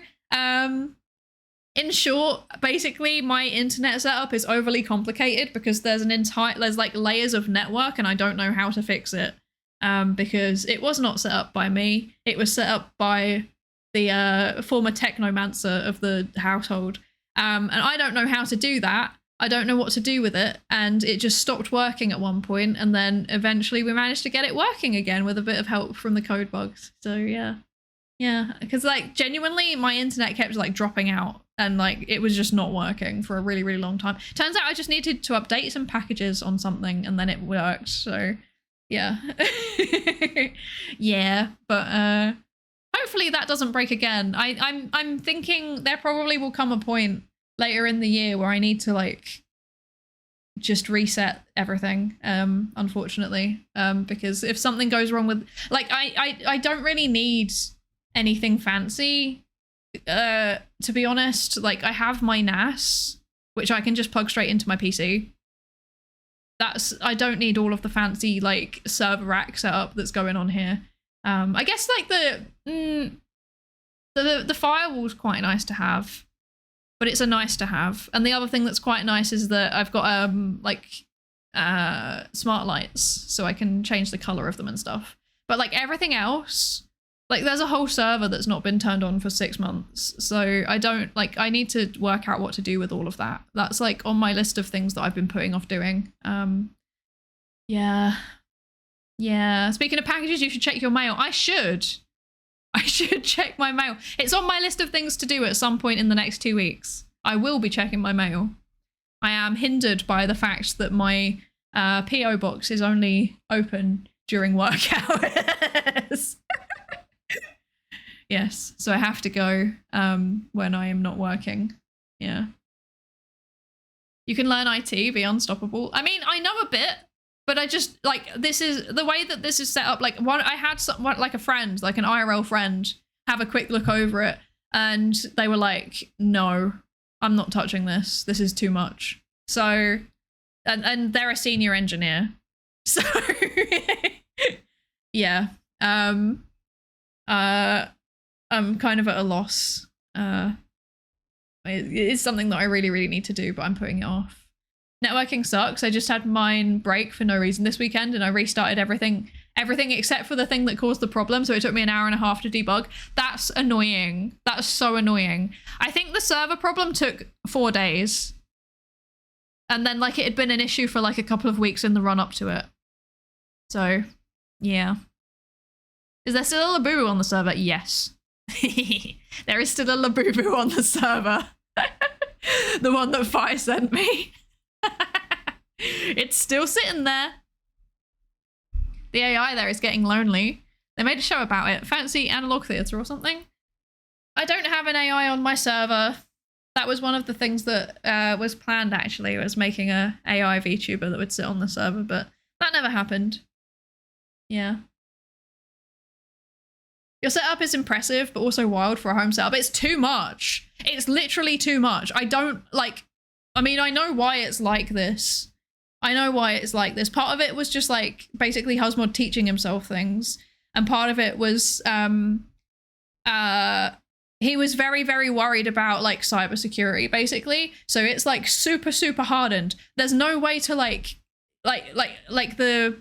In short, basically my internet setup is overly complicated because there's like layers of network and I don't know how to fix it. Because it was not set up by me. It was set up by the former technomancer of the household. And I don't know how to do that. I don't know what to do with it. And it just stopped working at one point. And then eventually we managed to get it working again with a bit of help from the code bugs. So yeah. Yeah, because like genuinely my internet kept like dropping out and like it was just not working for a really, really long time. Turns out I just needed to update some packages on something and then it worked. So yeah. Yeah, but hopefully that doesn't break again. I'm thinking there probably will come a point later in the year where I need to like just reset everything, unfortunately. Because if something goes wrong with like I don't really need anything fancy, to be honest. Like I have my NAS, which I can just plug straight into my PC. I don't need all of the fancy like server rack setup that's going on here. I guess like the firewall's quite nice to have, but it's a nice to have. And the other thing that's quite nice is that I've got smart lights, so I can change the color of them and stuff. But like everything else, like there's a whole server that's not been turned on for 6 months. So I need to work out what to do with all of that. That's like on my list of things that I've been putting off doing. Yeah. Yeah. Speaking of packages, you should check your mail. I should check my mail. It's on my list of things to do at some point in the next 2 weeks. I will be checking my mail. I am hindered by the fact that my PO box is only open during work hours. Yes, so I have to go when I am not working. Yeah. You can learn IT, be unstoppable. I mean, I know a bit, but I just like this is the way that this is set up. Like I had someone like a friend, like an IRL friend, have a quick look over it, and they were like, "No, I'm not touching this. This is too much." So, and they're a senior engineer, so yeah. I'm kind of at a loss. It's something that I really, really need to do, but I'm putting it off. Networking sucks. I just had mine break for no reason this weekend and I restarted everything except for the thing that caused the problem. So it took me an hour and a half to debug. That's annoying. That's so annoying. I think the server problem took 4 days. And then like it had been an issue for like a couple of weeks in the run up to it. So yeah. Is there still a Labubu on the server? Yes. There is still a Labubu on the server. The one that Fire sent me. It's still sitting there. The AI there is getting lonely. They made a show about it. Fancy analog theatre or something. I don't have an AI on my server. That was one of the things that was planned actually. It was making a AI VTuber that would sit on the server, but that never happened. Yeah. Your setup is impressive, but also wild for a home setup. It's too much. It's literally too much. I don't like, I mean, I know why it's like this. I know why it's like this. Part of it was just like basically Husmod teaching himself things. And part of it was he was very, very worried about like cybersecurity basically. So it's like super, super hardened. There's no way to like the,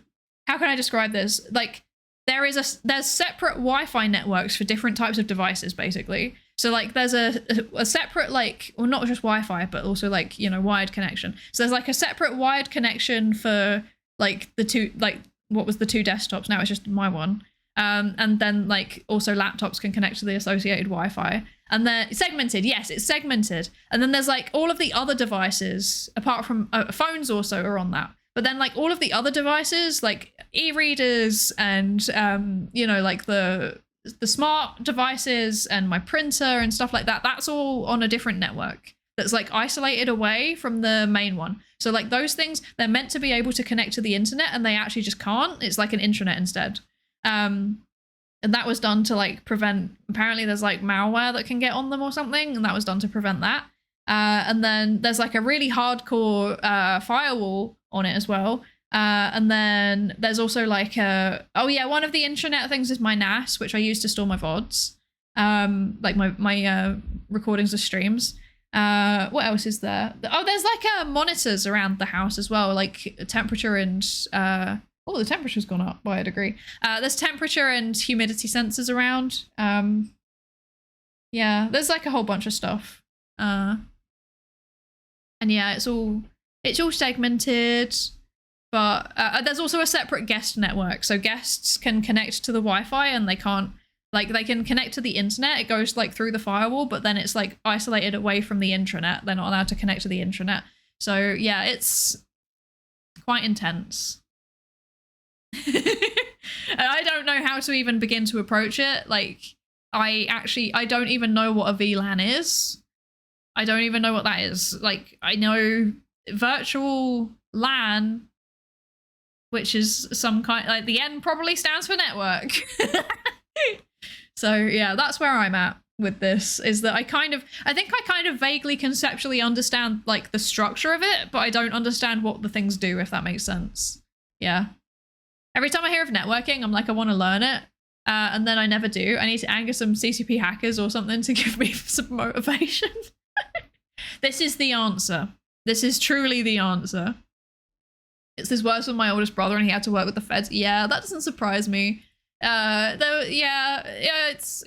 how can I describe this? Like, there's separate Wi-Fi networks for different types of devices, basically. So like there's a separate like, well, not just Wi-Fi, but also like, you know, wired connection. So there's like a separate wired connection for like the two, like what was the two desktops. Now it's just my one. And then like also laptops can connect to the associated Wi-Fi. And then segmented, yes, it's segmented. And then there's like all of the other devices, apart from phones also are on that. But then like all of the other devices, like e-readers and, you know, like the smart devices and my printer and stuff like that, that's all on a different network that's like isolated away from the main one. So like those things, they're meant to be able to connect to the internet and they actually just can't. It's like an intranet instead. And that was done to like prevent, apparently there's like malware that can get on them or something. And that was done to prevent that. And then there's like a really hardcore firewall on it as well. And then there's also like one of the intranet things is my NAS, which I use to store my VODs, like my recordings of streams. What else is there? Oh, there's like monitors around the house as well, like temperature and oh, the temperature's gone up by a degree. There's temperature and humidity sensors around. Yeah, there's like a whole bunch of stuff. And yeah, it's all segmented. But there's also a separate guest network, so guests can connect to the Wi-Fi and they can't, like, they can connect to the internet. It goes like through the firewall, but then it's like isolated away from the intranet. They're not allowed to connect to the intranet. So yeah, it's quite intense. And I don't know how to even begin to approach it. Like, I don't even know what a VLAN is. I don't even know what that is. Like, I know virtual LAN, which is some kind, like the N probably stands for network. So yeah, that's where I'm at with this, is that I think I kind of vaguely conceptually understand like the structure of it, but I don't understand what the things do, if that makes sense. Yeah. Every time I hear of networking, I'm like, I want to learn it. And then I never do. I need to anger some CCP hackers or something to give me some motivation. This is the answer. This is truly the answer. It's this worse with my oldest brother and he had to work with the feds. Yeah, that doesn't surprise me. It's...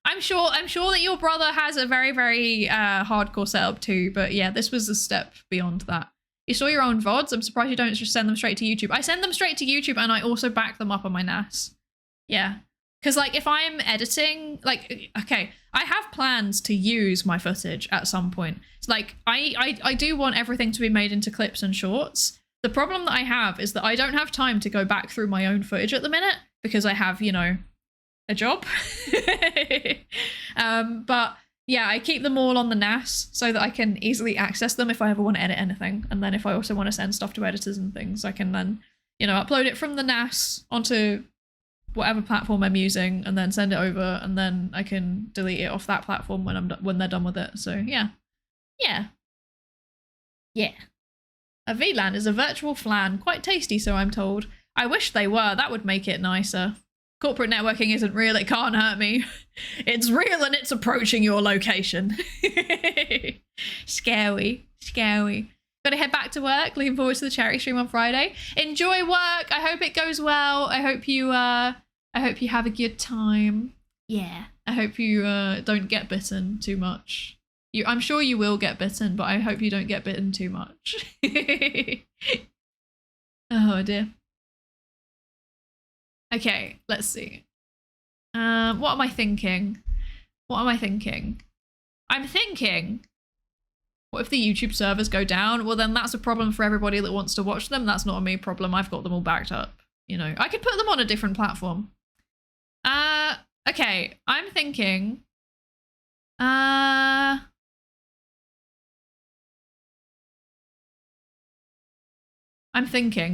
I'm sure that your brother has a very, very hardcore setup too, but yeah, this was a step beyond that. You saw your own VODs? I'm surprised you don't just send them straight to YouTube. I send them straight to YouTube and I also back them up on my NAS. Yeah. Because like if I'm editing, like, okay, I have plans to use my footage at some point. It's like I do want everything to be made into clips and shorts. The problem that I have is that I don't have time to go back through my own footage at the minute because I have, you know, a job. But yeah, I keep them all on the NAS so that I can easily access them if I ever want to edit anything. And then if I also want to send stuff to editors and things, I can then, you know, upload it from the NAS onto whatever platform I'm using and then send it over, and then I can delete it off that platform when they're done with it. So yeah. Yeah. Yeah. A VLAN is a virtual flan. Quite tasty, so I'm told. I wish they were. That would make it nicer. Corporate networking isn't real. It can't hurt me. It's real and it's approaching your location. Scary. Scary. Gotta head back to work. Looking forward to the charity stream on Friday. Enjoy work. I hope it goes well. I hope you have a good time. Yeah. I hope you don't get bitten too much. I'm sure you will get bitten, but I hope you don't get bitten too much. Oh dear. Okay, let's see. What am I thinking? I'm thinking, what if the YouTube servers go down? Well, then that's a problem for everybody that wants to watch them. That's not a me problem. I've got them all backed up. You know, I could put them on a different platform. Okay, I'm thinking,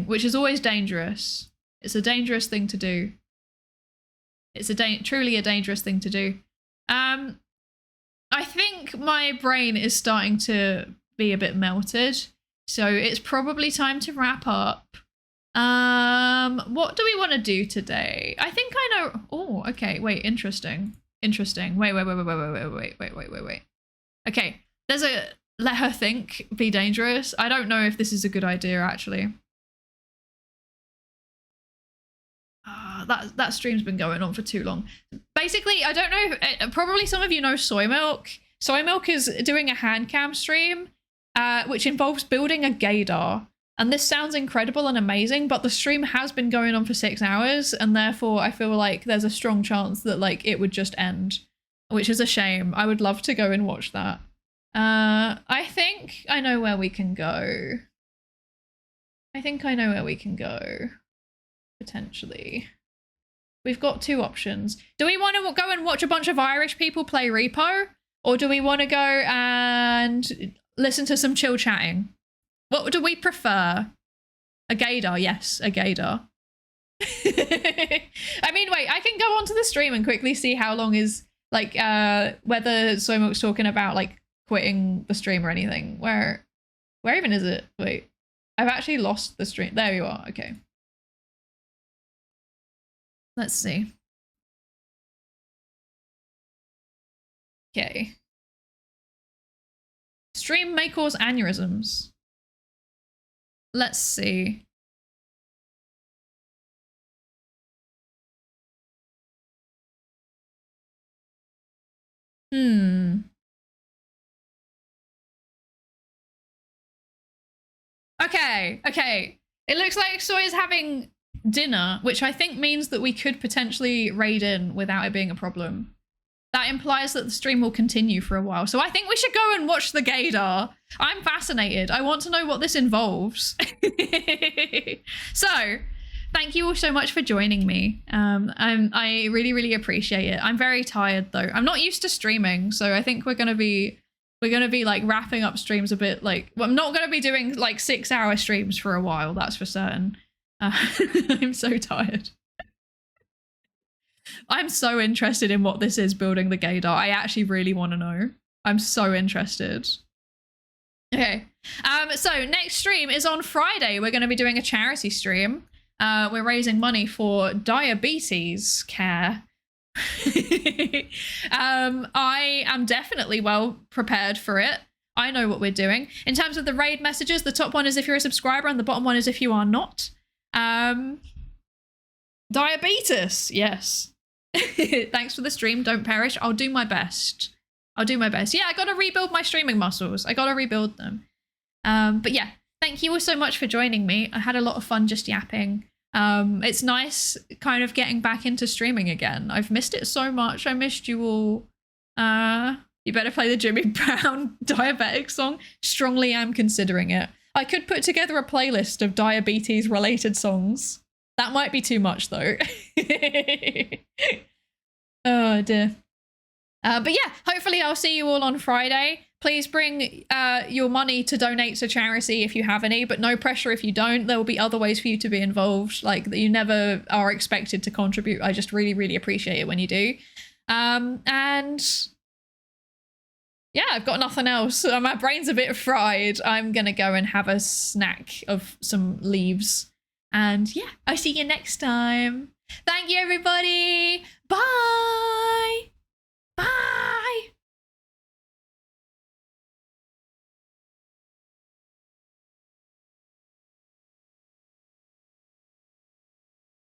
which is always dangerous. It's a dangerous thing to do. It's truly a dangerous thing to do. I think my brain is starting to be a bit melted, so it's probably time to wrap up. What do we want to do today? I think I know. Oh, okay. Wait, interesting. Wait. Okay, there's a let her think, be dangerous. I don't know if this is a good idea, actually. That stream's been going on for too long. Basically, I don't know, probably some of you know Soy Milk. Soy Milk is doing a hand cam stream, which involves building a gaydar. And this sounds incredible and amazing, but the stream has been going on for 6 hours, and therefore I feel like there's a strong chance that like it would just end, which is a shame. I would love to go and watch that. I think I know where we can go. Potentially. We've got 2 options. Do we want to go and watch a bunch of Irish people play Repo? Or do we want to go and listen to some chill chatting? What do we prefer? A gaydar, yes, a gaydar. I mean, wait, I can go onto the stream and quickly see how long is, like, whether Soy Milk's talking about, like, quitting the stream or anything. Where even is it? Wait. I've actually lost the stream. There you are. Okay. Let's see. Okay. Stream may cause aneurysms. Let's see. Okay. It looks like Soy is having dinner, which I think means that we could potentially raid in without it being a problem. That implies that the stream will continue for a while. So I think we should go and watch the gaydar. I'm fascinated. I want to know what this involves. So, thank you all so much for joining me. I really, really appreciate it. I'm very tired though. I'm not used to streaming, so I think we're gonna be like wrapping up streams a bit like, well, I'm not gonna be doing like 6-hour streams for a while, that's for certain. I'm so tired. I'm so interested in what this is, building the gaydar. I actually really want to know. I'm so interested. Okay. So next stream is on Friday. We're going to be doing a charity stream. We're raising money for diabetes care. I am definitely well prepared for it. I know what we're doing. In terms of the raid messages, the top one is if you're a subscriber and the bottom one is if you are not. Diabetes, yes. Thanks for the stream. Don't perish. I'll do my best. Yeah, I gotta rebuild my streaming muscles. I gotta rebuild them. But yeah, thank you all so much for joining me. I had a lot of fun just yapping. It's nice kind of getting back into streaming again. I've missed it so much. I missed you all. You better play the Jimmy Brown diabetic song. Strongly am considering it. I could put together a playlist of diabetes related songs. That might be too much though. Oh dear. But yeah, hopefully I'll see you all on Friday. Please bring your money to donate to charity if you have any, but no pressure if you don't. There will be other ways for you to be involved, like that you never are expected to contribute. I just really, really appreciate it when you do. And yeah, I've got nothing else. My brain's a bit fried. I'm gonna go and have a snack of some leaves. And yeah, I'll see you next time. Thank you, everybody. Bye.